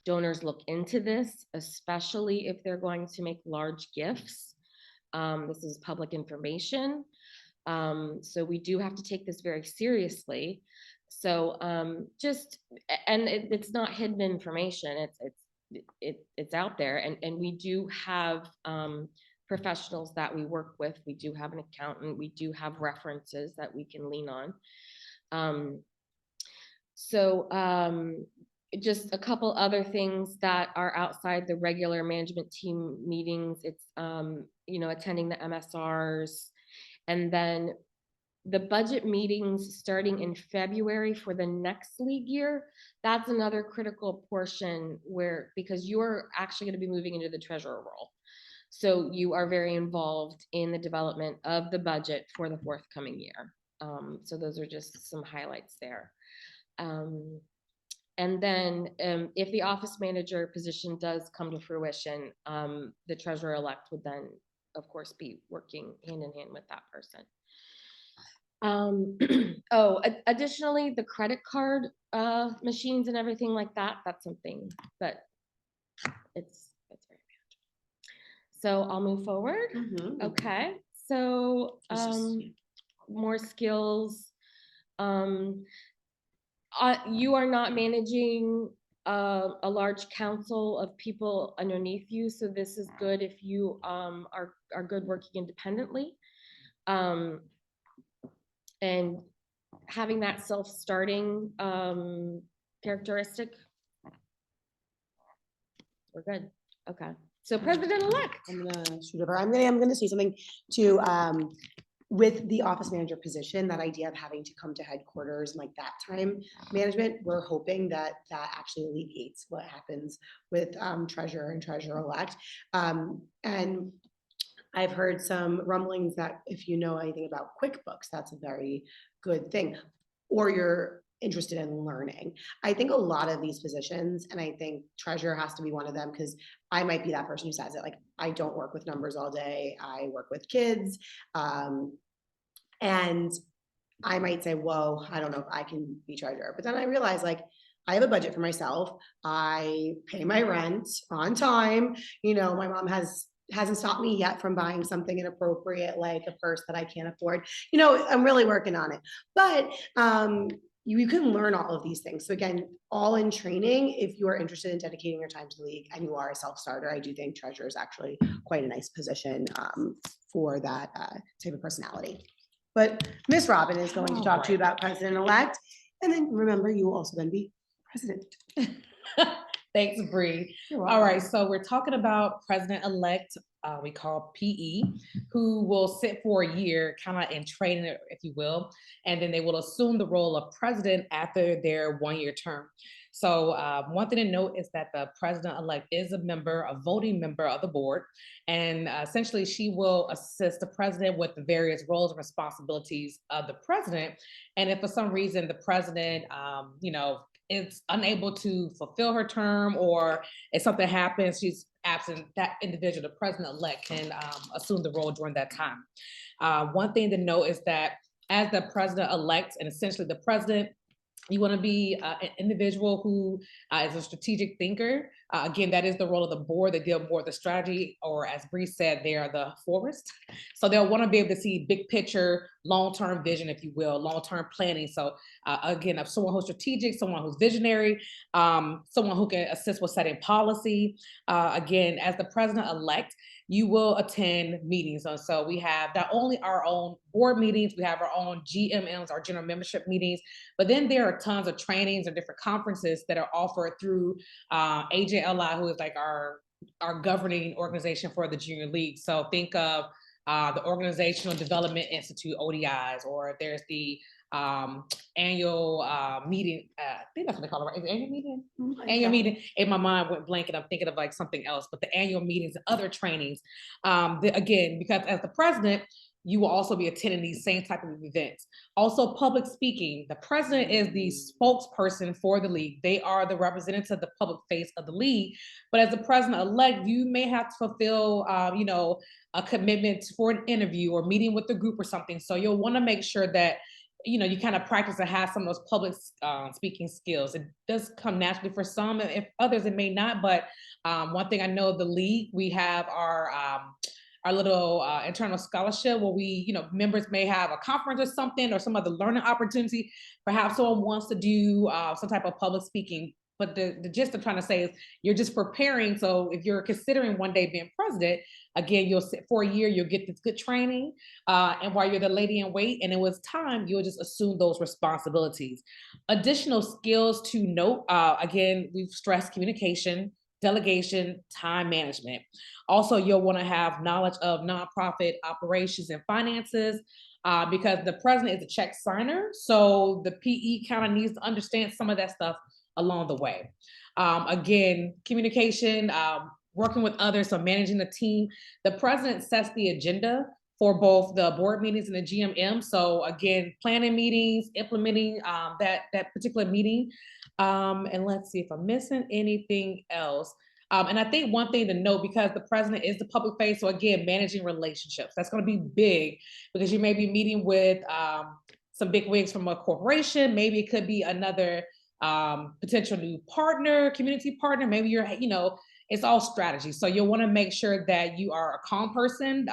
Donors look into this, especially if they're going to make large gifts. This is public information. So we do have to take this very seriously. So it's not hidden information. It's out there, and we do have professionals that we work with. We do have an accountant. We do have references that we can lean on. just a couple other things that are outside the regular management team meetings. It's, attending the MSRs. And then the budget meetings starting in February for the next league year. That's another critical portion because you're actually going to be moving into the treasurer role. So you are very involved in the development of the budget for the forthcoming year. So those are just some highlights there. And then if the office manager position does come to fruition, the treasurer-elect would then, of course, be working hand in hand with that person. Additionally, the credit card machines and everything like that, that's something that it's very manageable. So I'll move forward. Okay, so more skills. You are not managing a large council of people underneath you, so this is good if you are good working independently. And having that self-starting characteristic. We're good. Okay. So President-elect. I'm gonna shoot over. I'm gonna say something to with the office manager position, that idea of having to come to headquarters and like that time management, we're hoping that that actually alleviates what happens with treasurer and treasurer-elect. And I've heard some rumblings that if you know anything about QuickBooks, that's a very good thing, or you're interested in learning. I think a lot of these positions, and I think treasurer has to be one of them, because I might be that person who says it, like, I don't work with numbers all day, I work with kids. And I might say, whoa, I don't know if I can be treasurer. But then I realize, like, I have a budget for myself. I pay my rent on time. My mom hasn't stopped me yet from buying something inappropriate, like a purse that I can't afford. I'm really working on it. But you can learn all of these things. So again, all in training, if you are interested in dedicating your time to the league and you are a self-starter, I do think treasurer is actually quite a nice position for that type of personality. But Miss Robin is going to talk to you about president-elect. And then remember, you will also then be president. Thanks, Bree. All right, so we're talking about president-elect, we call PE, who will sit for a year, kind of in training, if you will, and then they will assume the role of president after their one-year term. So one thing to note is that the president-elect is a voting member of the board, and essentially she will assist the president with the various roles and responsibilities of the president. And if for some reason the president, is unable to fulfill her term, or if something happens, she's absent, that individual, the president-elect, can assume the role during that time. One thing to note is that as the president-elect, and essentially the president, you want to be an individual who is a strategic thinker. Again, that is the role of the board. They deal more with the strategy, or as Bree said, they are the forest. So they'll want to be able to see big picture, long-term vision, if you will, long-term planning. So again, of someone who's strategic, someone who's visionary, someone who can assist with setting policy. Again, as the president-elect, you will attend meetings. So we have not only our own board meetings, we have our own GMMs, our general membership meetings, but then there are tons of trainings or different conferences that are offered through AJLI, who is like our governing organization for the junior league. So think of the Organizational Development Institute, ODIs, or there's the annual meeting. I think that's what they call it, right? Is it annual meeting? Annual meeting. In my mind went blank, and I'm thinking of like something else. But the annual meetings and other trainings. Again, because as the president, you will also be attending these same type of events. Also, public speaking. The president is the spokesperson for the league. They are the representative, the public face of the league. But as the president-elect, you may have to fulfill, a commitment for an interview or meeting with the group or something. So you'll want to make sure that you kind of practice and have some of those public speaking skills. It does come naturally for some, if others it may not. But one thing I know of the league, we have our little internal scholarship where we, members may have a conference or something, or some other learning opportunity. Perhaps someone wants to do some type of public speaking but the gist I'm trying to say is you're just preparing. So if you're considering one day being president, again, you'll sit for a year, you'll get this good training. And while you're the lady in wait, and it was time, you'll just assume those responsibilities. Additional skills to note, again, we've stressed communication, delegation, time management. Also, you'll want to have knowledge of nonprofit operations and finances, because the president is a check signer. So the PE kind of needs to understand some of that stuff along the way. Again, communication, working with others, so managing the team. The president sets the agenda for both the board meetings and the GMM. So again, planning meetings, implementing that particular meeting. And let's see if I'm missing anything else. And I think one thing to note, because the president is the public face, so again, managing relationships, that's going to be big, because you may be meeting with some big wigs from a corporation. Maybe it could be another potential new partner, community partner. Maybe you're, it's all strategy. So you'll want to make sure that you are a calm person,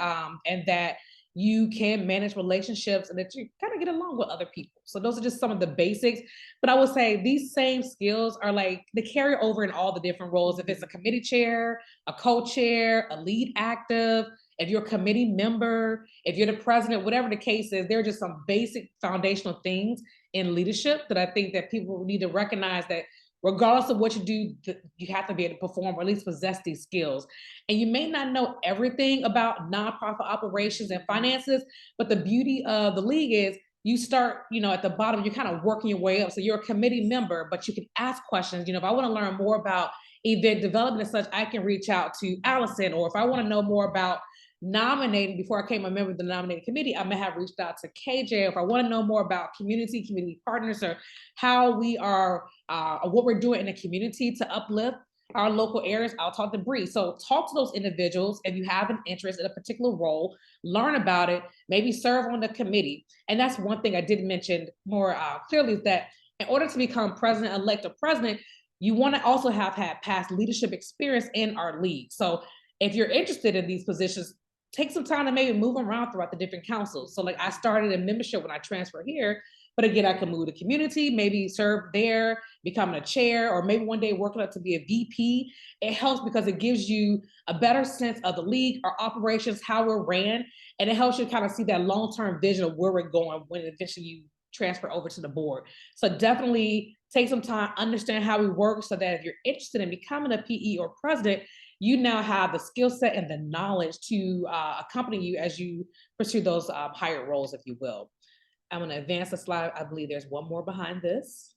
and that you can manage relationships and that you kind of get along with other people. So those are just some of the basics. But I would say these same skills are like they carry over in all the different roles. If it's a committee chair, a co-chair, a lead active, if you're a committee member, if you're the president, whatever the case is, there are just some basic foundational things in leadership that I think that people need to recognize, that regardless of what you do, you have to be able to perform or at least possess these skills. And you may not know everything about nonprofit operations and finances, but the beauty of the league is you start, at the bottom, you're kind of working your way up. So you're a committee member, but you can ask questions. If I want to learn more about event development and such, I can reach out to Allison. Or if I want to know more about nominating, before I became a member of the nominating committee, I may have reached out to KJ. If I want to know more about community partners, or how we are, what we're doing in the community to uplift our local areas, I'll talk to Bree. So talk to those individuals if you have an interest in a particular role, learn about it, maybe serve on the committee. And that's one thing I did mention more clearly, is that in order to become president-elect or president, you want to also have had past leadership experience in our league. So if you're interested in these positions, take some time to maybe move around throughout the different councils. So like I started in membership when I transferred here, but again, I can move to community, maybe serve there, becoming a chair, or maybe one day working up to be a VP. It helps because it gives you a better sense of the league, our operations, how we're ran, and it helps you kind of see that long-term vision of where we're going when eventually you transfer over to the board. So definitely take some time, understand how we work, so that if you're interested in becoming a PE or president, you now have the skill set and the knowledge to accompany you as you pursue those higher roles, if you will. I'm going to advance the slide. I believe there's one more behind this.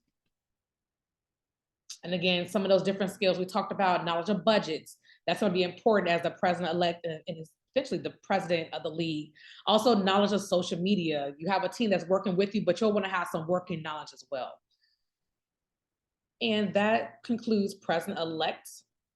And again, some of those different skills we talked about, knowledge of budgets, that's going to be important as the president-elect and essentially the president of the league. Also, knowledge of social media. You have a team that's working with you, but you'll want to have some working knowledge as well. And that concludes president-elect.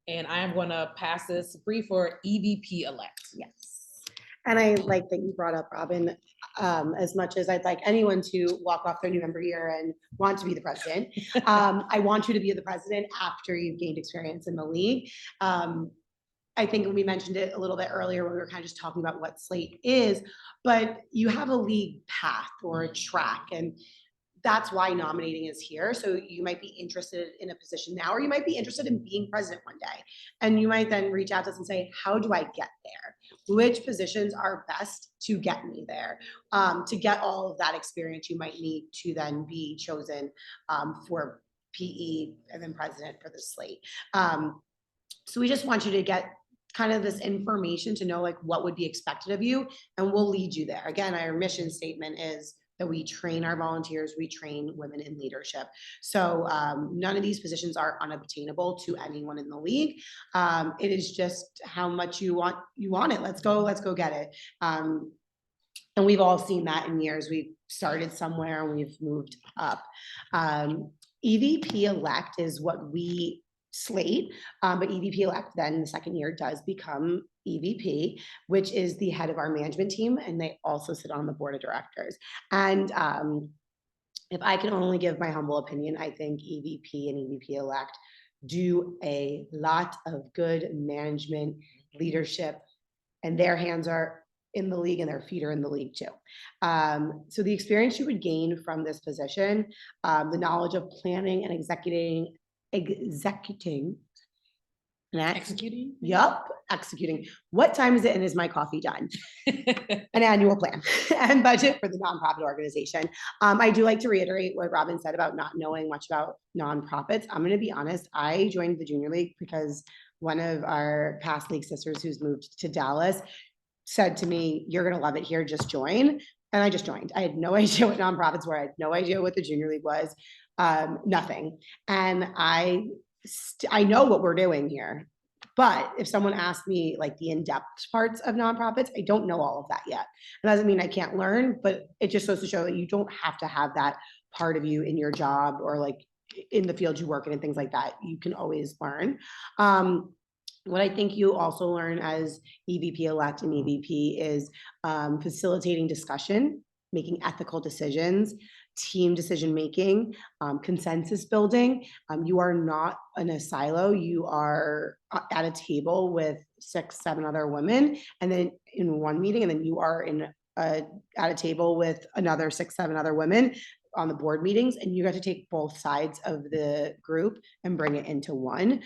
And I am going to pass this brief for EVP-elect. Yes. And I like that you brought up, Robin, as much as I'd like anyone to walk off their new member year and want to be the president. I want you to be the president after you've gained experience in the league. I think we mentioned it a little bit earlier when we were kind of just talking about what Slate is, but you have a league path or a track, and that's why nominating is here. So you might be interested in a position now, or you might be interested in being president one day. And you might then reach out to us and say, how do I get there? Which positions are best to get me there? To get all of that experience you might need to then be chosen for PE and then president for the slate. So we just want you to get kind of this information to know like what would be expected of you, and we'll lead you there. Again, our mission statement is that we train our volunteers, we train women in leadership. So none of these positions are unobtainable to anyone in the league. It is just how much you want it. Let's go get it. And we've all seen that in years. We've started somewhere and we've moved up. EVP-elect is what we slate, but EVP-elect then the second year does become EVP, which is the head of our management team, and they also sit on the board of directors. And if I can only give my humble opinion, I think EVP and EVP-elect do a lot of good management leadership, and their hands are in the league and their feet are in the league too. So the experience you would gain from this position, the knowledge of planning and executing. Executing? Yup, executing. What time is it and is my coffee done? An annual plan and budget for the nonprofit organization. I do like to reiterate what Robin said about not knowing much about nonprofits. I'm going to be honest. I joined the Junior League because one of our past league sisters who's moved to Dallas said to me, "You're going to love it here. Just join." And I just joined. I had no idea what nonprofits were. I had no idea what the Junior League was. Nothing. And I know what we're doing here. But if someone asked me like the in-depth parts of nonprofits, I don't know all of that yet. It doesn't mean I can't learn, but it just goes to show that you don't have to have that part of you in your job or like in the field you work in and things like that. You can always learn. What I think you also learn as EVP elect and EVP is facilitating discussion, making ethical decisions, team decision making, consensus building. You are not in a silo. You are at a table with 6, 7 other women, and then in one meeting, and then you are at a table with another 6, 7 other women on the board meetings, and you got to take both sides of the group and bring it into one.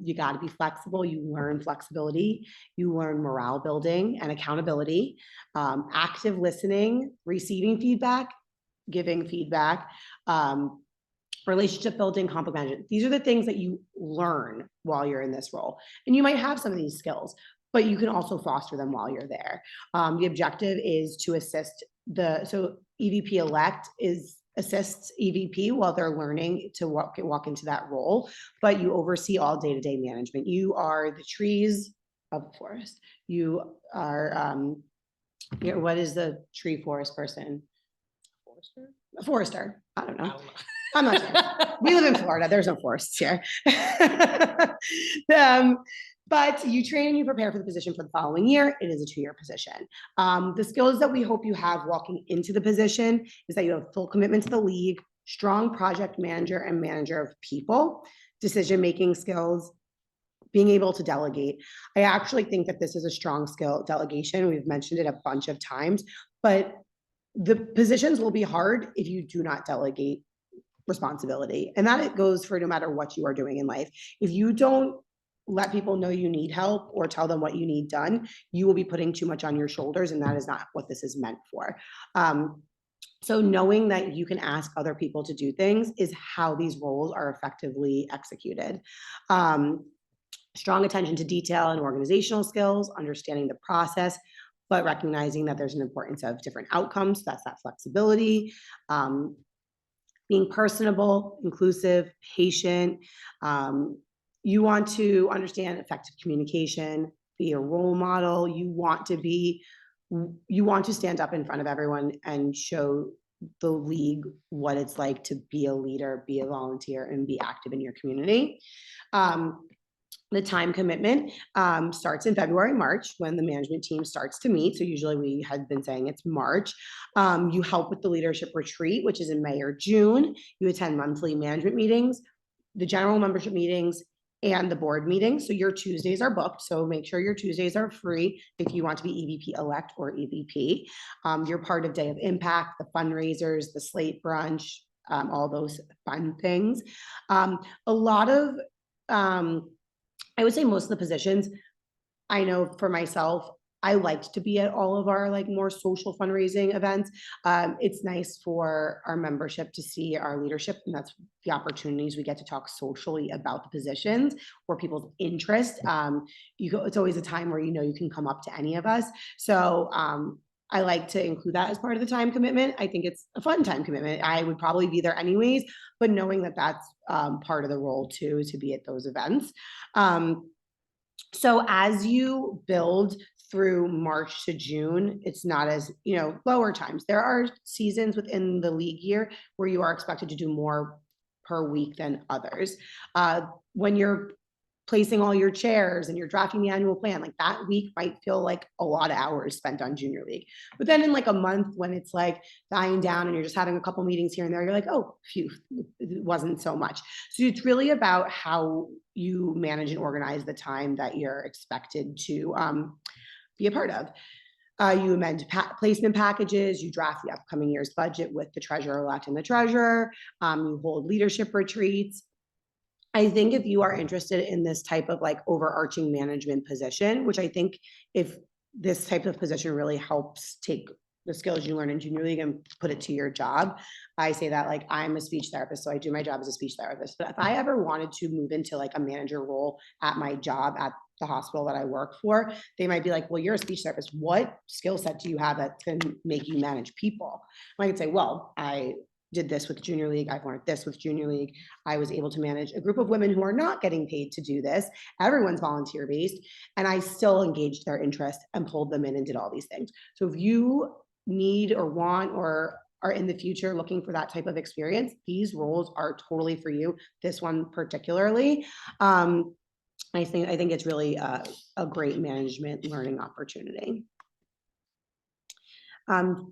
You got to be flexible. You learn flexibility. You learn morale building and accountability, active listening, receiving feedback, giving feedback, relationship building, conflict management. These are the things that you learn while you're in this role. And you might have some of these skills, but you can also foster them while you're there. The objective is to assist so EVP elect assists EVP while they're learning to walk into that role, but you oversee all day-to-day management. You are the trees of the forest. You are, what is the tree forest person? A forester. I don't know. I'm not sure. We live in Florida. There's no forests here. But you train and you prepare for the position for the following year. It is a 2-year position. The skills that we hope you have walking into the position is that you have full commitment to the league, strong project manager and manager of people, decision-making skills, being able to delegate. I actually think that this is a strong skill, delegation. We've mentioned it a bunch of times, but the positions will be hard if you do not delegate responsibility. And that it goes for no matter what you are doing in life. If you don't let people know you need help or tell them what you need done, you will be putting too much on your shoulders, and that is not what this is meant for. So knowing that you can ask other people to do things is how these roles are effectively executed. Strong attention to detail and organizational skills, understanding the process, but recognizing that there's an importance of different outcomes. That's that flexibility. Being personable, inclusive, patient. You want to understand effective communication, be a role model. You want to stand up in front of everyone and show the league what it's like to be a leader, be a volunteer, and be active in your community. The time commitment starts in February, March, when the management team starts to meet. So usually we had been saying it's March. You help with the leadership retreat, which is in May or June. You attend monthly management meetings, the general membership meetings, and the board meetings. So your Tuesdays are booked. So make sure your Tuesdays are free if you want to be EVP elect or EVP. You're part of Day of Impact, the fundraisers, the slate brunch, all those fun things. A lot of, I would say most of the positions, I know for myself, I liked to be at all of our like more social fundraising events. It's nice for our membership to see our leadership, and that's the opportunities we get to talk socially about the positions or people's interest. It's always a time where you can come up to any of us. So I like to include that as part of the time commitment. I think it's a fun time commitment. I would probably be there anyways, but knowing that that's part of the role too, to be at those events. So as you build through March to June, it's not as, lower times. There are seasons within the league year where you are expected to do more per week than others. When you're placing all your chairs and you're drafting the annual plan, like that week might feel like a lot of hours spent on Junior League. But then in like a month when it's like dying down and you're just having a couple meetings here and there, you're like, oh, phew, it wasn't so much. So it's really about how you manage and organize the time that you're expected to be a part of. You amend placement packages, you draft the upcoming year's budget with the treasurer-elect and the treasurer, you hold leadership retreats. I think if you are interested in this type of like overarching management position, which I think if this type of position really helps take the skills you learn in junior league and put it to your job. I say that like I'm a speech therapist, so I do my job as a speech therapist. But if I ever wanted to move into like a manager role at my job at the hospital that I work for, they might be like, well, you're a speech therapist. What skill set do you have that can make you manage people? I could say, well, I did this with junior league. I've learned this with junior league. I was able to manage a group of women who are not getting paid to do this. Everyone's volunteer based. And I still engaged their interest and pulled them in and did all these things. So if you need or want or are in the future looking for that type of experience, these roles are totally for you. This one particularly. I think it's really a great management learning opportunity.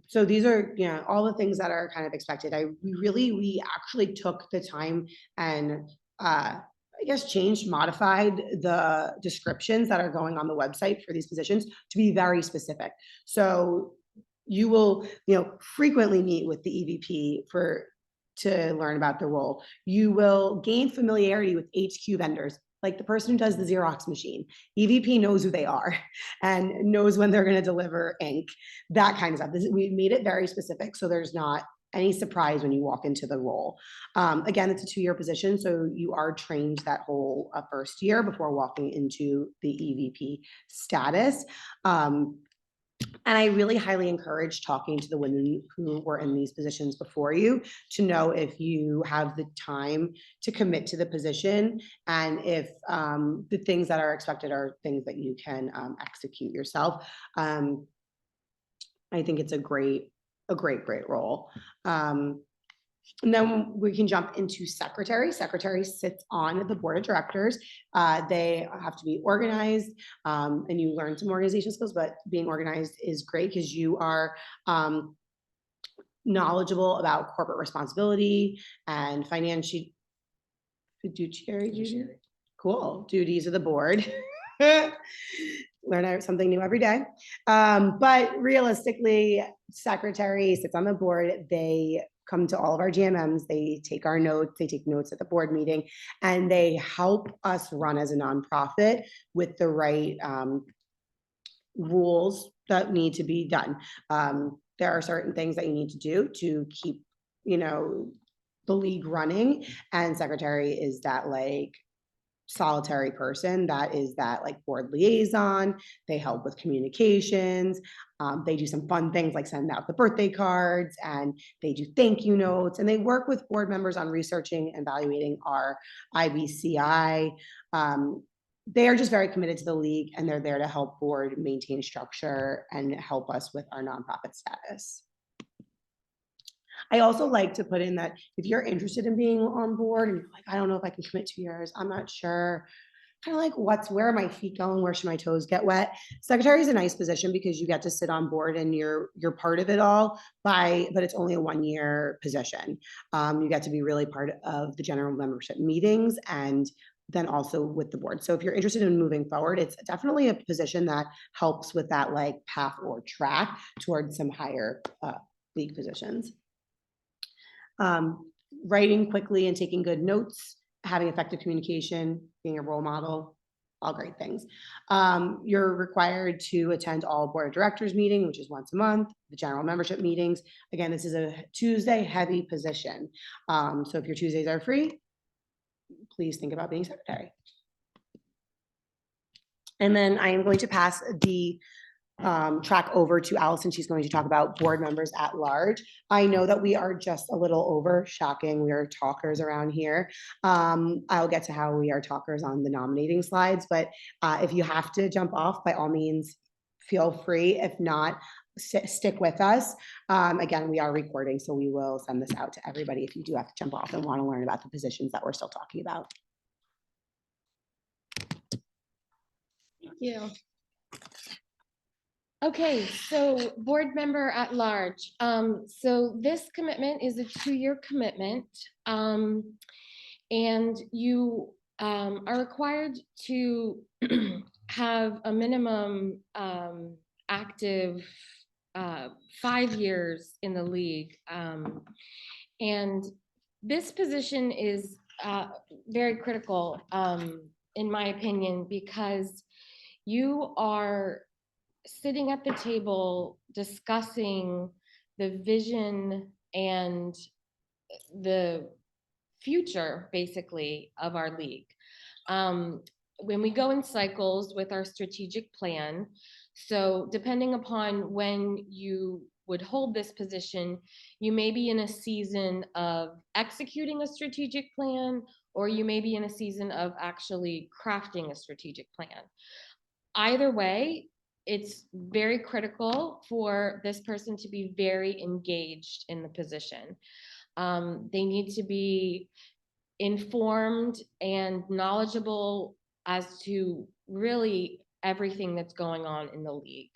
So these are, you know, all the things that are kind of expected. We actually took the time and I guess changed, modified the descriptions that are going on the website for these positions to be very specific. So you will, you know, frequently meet with the EVP to learn about the role. You will gain familiarity with HQ vendors, like the person who does the Xerox machine. EVP knows who they are and knows when they're going to deliver ink, that kind of stuff. We made it very specific, so there's not any surprise when you walk into the role. Again, it's a 2-year position, so you are trained that whole first year before walking into the EVP status. And I really highly encourage talking to the women who were in these positions before you to know if you have the time to commit to the position and if the things that are expected are things that you can execute yourself. I think it's a great role. And then we can jump into secretary. Secretary sits on the board of directors. They have to be organized, and you learn some organization skills, but being organized is great because you are knowledgeable about corporate responsibility and financial fiduciary duty. Cool. Duties of the board. Learn something new every day. But realistically, secretary sits on the board. They come to all of our GMMs, they take our notes, they take notes at the board meeting, and they help us run as a nonprofit with the right rules that need to be done. There are certain things that you need to do to keep, you know, the league running, and secretary is that like solitary person that is that like board liaison. They help with communications. They do some fun things like send out the birthday cards, and they do thank you notes, and they work with board members on researching and evaluating our IBCI. They are just very committed to the league, and they're there to help board maintain structure and help us with our nonprofit status. I also like to put in that if you're interested in being on board and you're like, I don't know if I can commit 2 years, I'm not sure, kind of like where are my feet going? Where should my toes get wet? Secretary is a nice position because you get to sit on board and you're part of it all but it's only a 1-year position. You get to be really part of the general membership meetings and then also with the board. So if you're interested in moving forward, it's definitely a position that helps with that like path or track towards some higher league positions. Writing quickly and taking good notes, having effective communication, being a role model, all great things. You're required to attend all board of directors meeting, which is once a month, the general membership meetings. Again, this is a Tuesday heavy position. So if your Tuesdays are free, please think about being secretary. And then I am going to pass the track over to Allison. She's going to talk about board members at large. I know that we are just a little over, shocking. We are talkers around here. I'll get to how we are talkers on the nominating slides, but if you have to jump off, by all means, feel free. If not, stick with us. Again, we are recording, so we will send this out to everybody if you do have to jump off and want to learn about the positions that we're still talking about. Thank you. Okay, so board member at large. So this commitment is a 2-year commitment, and you are required to have a minimum active 5 years in the league. And this position is very critical, in my opinion, because you are sitting at the table discussing the vision and the future, basically, of our league. When we go in cycles with our strategic plan, so depending upon when you would hold this position, you may be in a season of executing a strategic plan, or you may be in a season of actually crafting a strategic plan. Either way, it's very critical for this person to be very engaged in the position. They need to be informed and knowledgeable as to really everything that's going on in the league,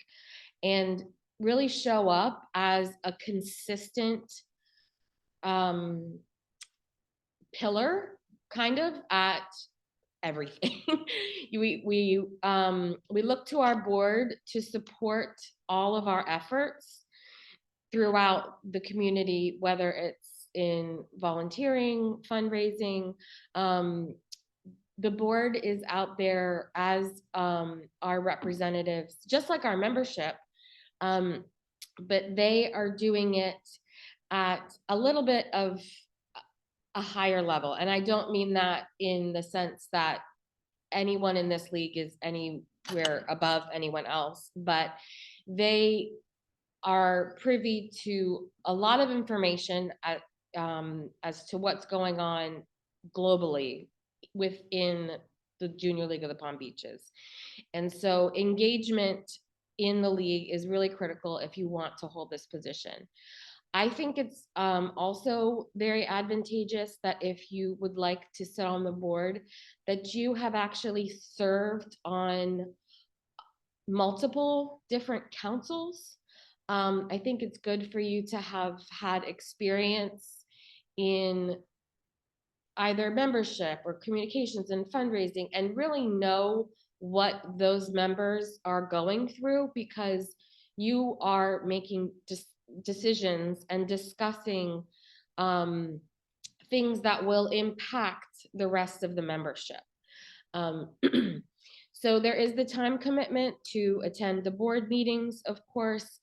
and really show up as a consistent pillar kind of at everything. We look to our board to support all of our efforts throughout the community, whether it's in volunteering, fundraising. The board is out there as our representatives, just like our membership, but they are doing it at a little bit of a higher level. And I don't mean that in the sense that anyone in this league is anywhere above anyone else, but they are privy to a lot of information as to what's going on globally within the Junior League of the Palm Beaches. And so engagement in the league is really critical if you want to hold this position. I think it's also very advantageous that if you would like to sit on the board, that you have actually served on multiple different councils. I think it's good for you to have had experience in either membership or communications and fundraising, and really know what those members are going through, because you are making decisions and discussing things that will impact the rest of the membership. So there is the time commitment to attend the board meetings, of course.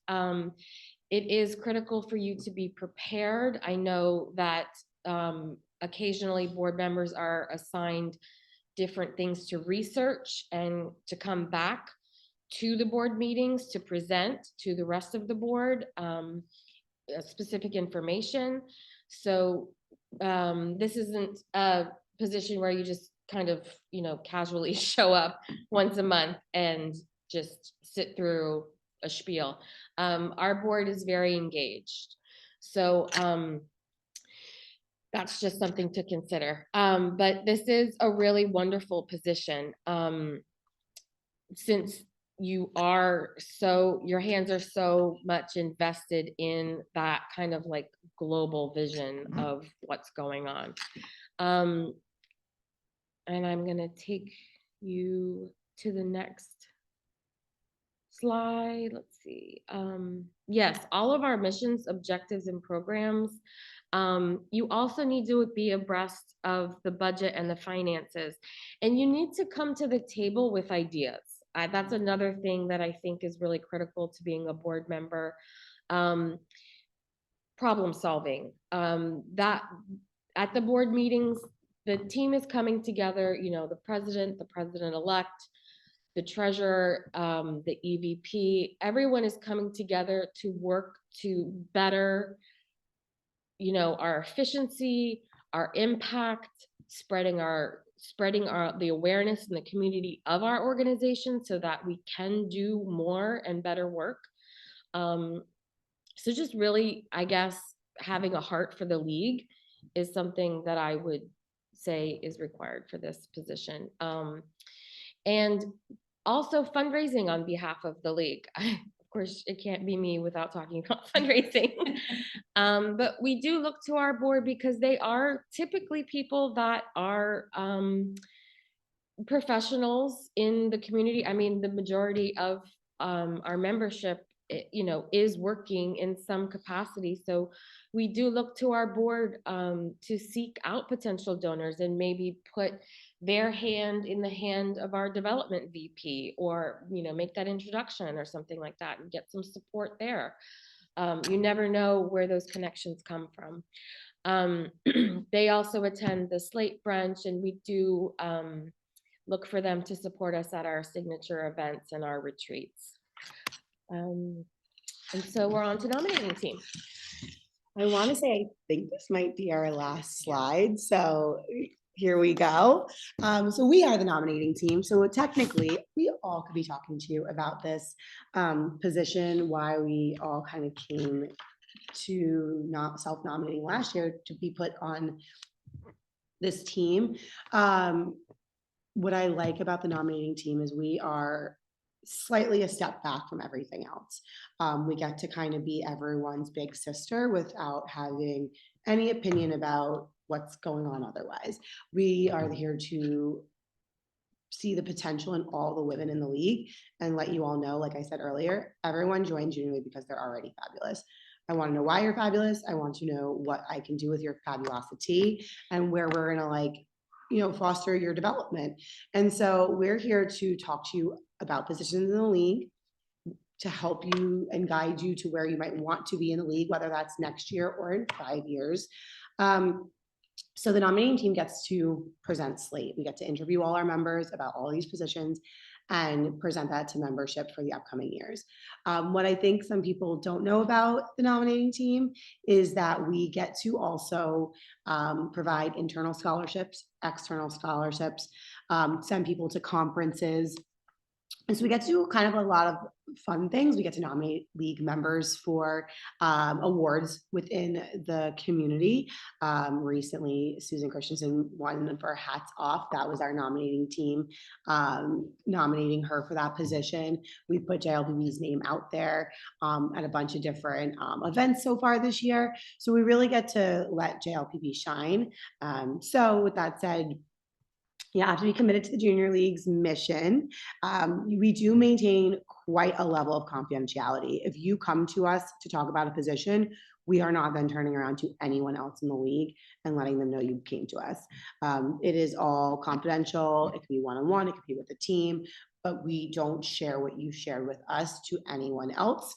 It is critical for you to be prepared. I know that occasionally board members are assigned different things to research and to come back to the board meetings to present to the rest of the board specific information. So this isn't a position where you just kind of, casually show up once a month and just sit through a spiel. Our board is very engaged. So that's just something to consider. But this is a really wonderful position. Since your hands are so much invested in that kind of like global vision of what's going on. And I'm gonna take you to the next slide. Let's see. Yes, all of our missions, objectives, and programs. You also need to be abreast of the budget and the finances, and you need to come to the table with ideas. That's another thing that I think is really critical to being a board member. Problem solving. That at the board meetings, the team is coming together, the president-elect, the treasurer, the EVP, everyone is coming together to work to better, our efficiency, our impact, spreading the awareness in the community of our organization so that we can do more and better work. So just really, I guess, having a heart for the league is something that I would say is required for this position. And also fundraising on behalf of the league. Of course, it can't be me without talking about fundraising. But we do look to our board because they are typically people that are professionals in the community. I mean, the majority of our membership is working in some capacity. So we do look to our board to seek out potential donors and maybe put their hand in the hand of our development VP, or make that introduction or something like that and get some support there. You never know where those connections come from. They also attend the Slate brunch, and we do look for them to support us at our signature events and our retreats. And so we're on to nominating team. I want to say, I think this might be our last slide. So here we go. So we are the nominating team. So technically, we all could be talking to you about this position, why we all kind of came to not self-nominating last year to be put on this team. What I like about the nominating team is we are slightly a step back from everything else. We get to kind of be everyone's big sister without having any opinion about what's going on otherwise. We are here to see the potential in all the women in the league and let you all know, like I said earlier, everyone joins genuinely because they're already fabulous. I want to know why you're fabulous. I want to know what I can do with your fabulosity and where we're going to foster your development. And so we're here to talk to you about positions in the league, to help you and guide you to where you might want to be in the league, whether that's next year or in 5 years. So the nominating team gets to present slate. We get to interview all our members about all these positions and present that to membership for the upcoming years. What I think some people don't know about the nominating team is that we get to also provide internal scholarships, external scholarships, send people to conferences. And so we get to do kind of a lot of fun things. We get to nominate league members for awards within the community. Recently, Susan Christensen won for Hats Off. That was our nominating team, nominating her for that position. We put JLPB's name out there at a bunch of different events so far this year. So we really get to let JLPB shine. So with that said, you have to be committed to the junior league's mission. We do maintain quite a level of confidentiality. If you come to us to talk about a position, we are not then turning around to anyone else in the league and letting them know you came to us. It is all confidential. It could be one-on-one, it could be with the team, but we don't share what you shared with us to anyone else.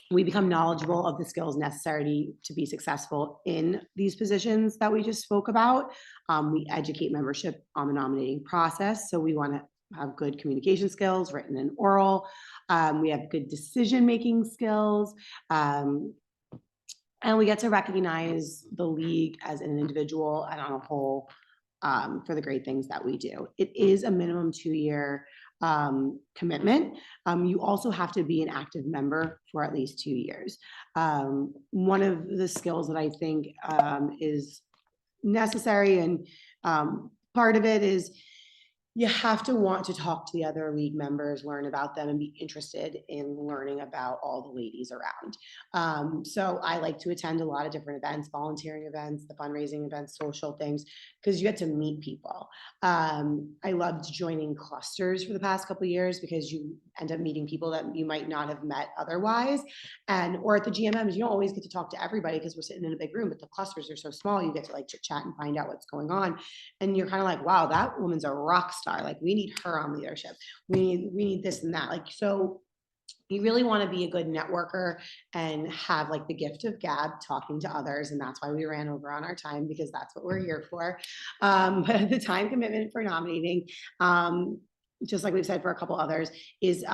We become knowledgeable of the skills necessary to be successful in these positions that we just spoke about. We educate membership on the nominating process. So we want to have good communication skills, written and oral. We have good decision-making skills. And we get to recognize the league as an individual and on a whole for the great things that we do. It is a minimum 2-year commitment. You also have to be an active member for at least 2 years. One of the skills that I think is necessary and part of it is you have to want to talk to the other league members, learn about them, and be interested in learning about all the ladies around. So I like to attend a lot of different events, volunteering events, the fundraising events, social things, because you get to meet people. I loved joining clusters for the past couple of years because you end up meeting people that you might not have met otherwise. Or at the GMMs, you don't always get to talk to everybody because we're sitting in a big room, but the clusters are so small, you get to chit chat and find out what's going on. And you're kind of like, wow, that woman's a rock star. We need her on leadership. We need this and that. So you really want to be a good networker and have the gift of gab, talking to others. And that's why we ran over on our time, because that's what we're here for. But the time commitment for nominating, just like we've said for a couple others, is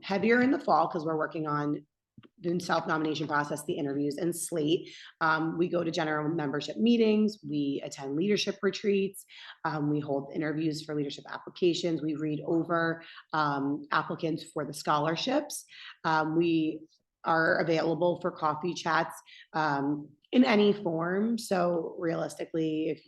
heavier in the fall because we're working on the self-nomination process, the interviews, and slate. We go to general membership meetings, we attend leadership retreats, we hold interviews for leadership applications, we read over applicants for the scholarships. We are available for coffee chats in any form. So realistically, if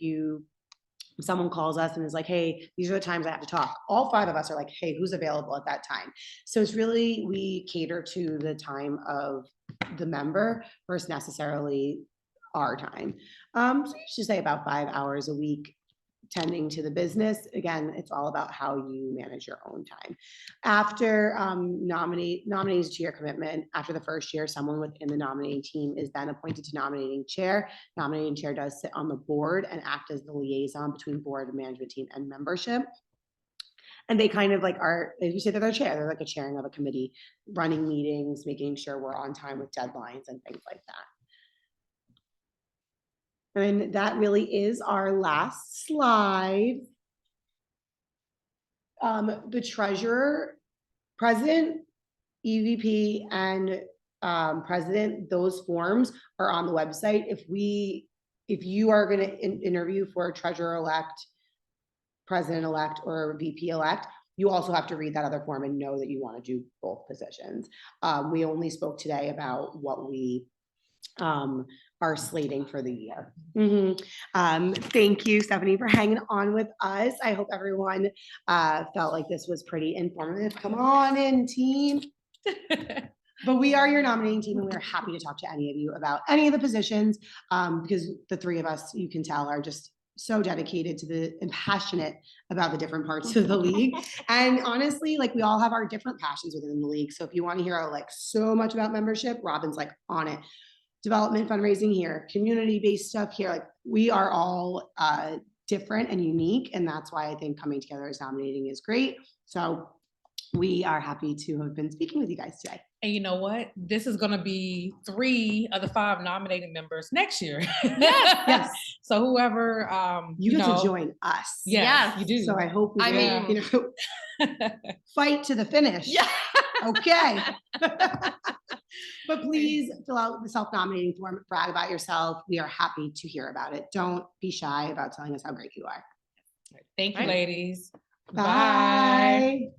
someone calls us and is like, hey, these are the times I have to talk, all 5 of us are like, hey, who's available at that time? So it's really, we cater to the time of the member versus necessarily our time. So you should say about 5 hours a week tending to the business. Again, it's all about how you manage your own time. After nominating to your commitment, after the first year, someone within the nominating team is then appointed to nominating chair. Nominating chair does sit on the board and act as the liaison between board and management team and membership. And they kind of like are, as you say, they're chair, they're like a chairing of a committee, running meetings, making sure we're on time with deadlines and things like that. And that really is our last slide. The treasurer, president, EVP, and president, those forms are on the website. If you are going to interview for a treasurer-elect, president-elect, or VP-elect, you also have to read that other form and know that you want to do both positions. We only spoke today about what we are slating for the year. Thank you, Stephanie, for hanging on with us. I hope everyone felt like this was pretty informative. Come on in, team. But we are your nominating team, and we are happy to talk to any of you about any of the positions, because the three of us, you can tell, are just so dedicated to the and passionate about the different parts of the league. And honestly, like, we all have our different passions within the league. So if you want to hear like so much about membership, Robin's like on it. Development, fundraising here, community-based stuff here. Like, we are all different and unique, and that's why I think coming together as nominating is great. So we are happy to have been speaking with you guys today. And you know what? This is going to be 3 of the 5 nominating members next year. Yes. So whoever, You get to join us. Yes, you do. So I hope we I will, you know, fight to the finish. Yeah. Okay. But please fill out the self-nominating form, brag about yourself. We are happy to hear about it. Don't be shy about telling us how great you are. Thank you, ladies. Bye.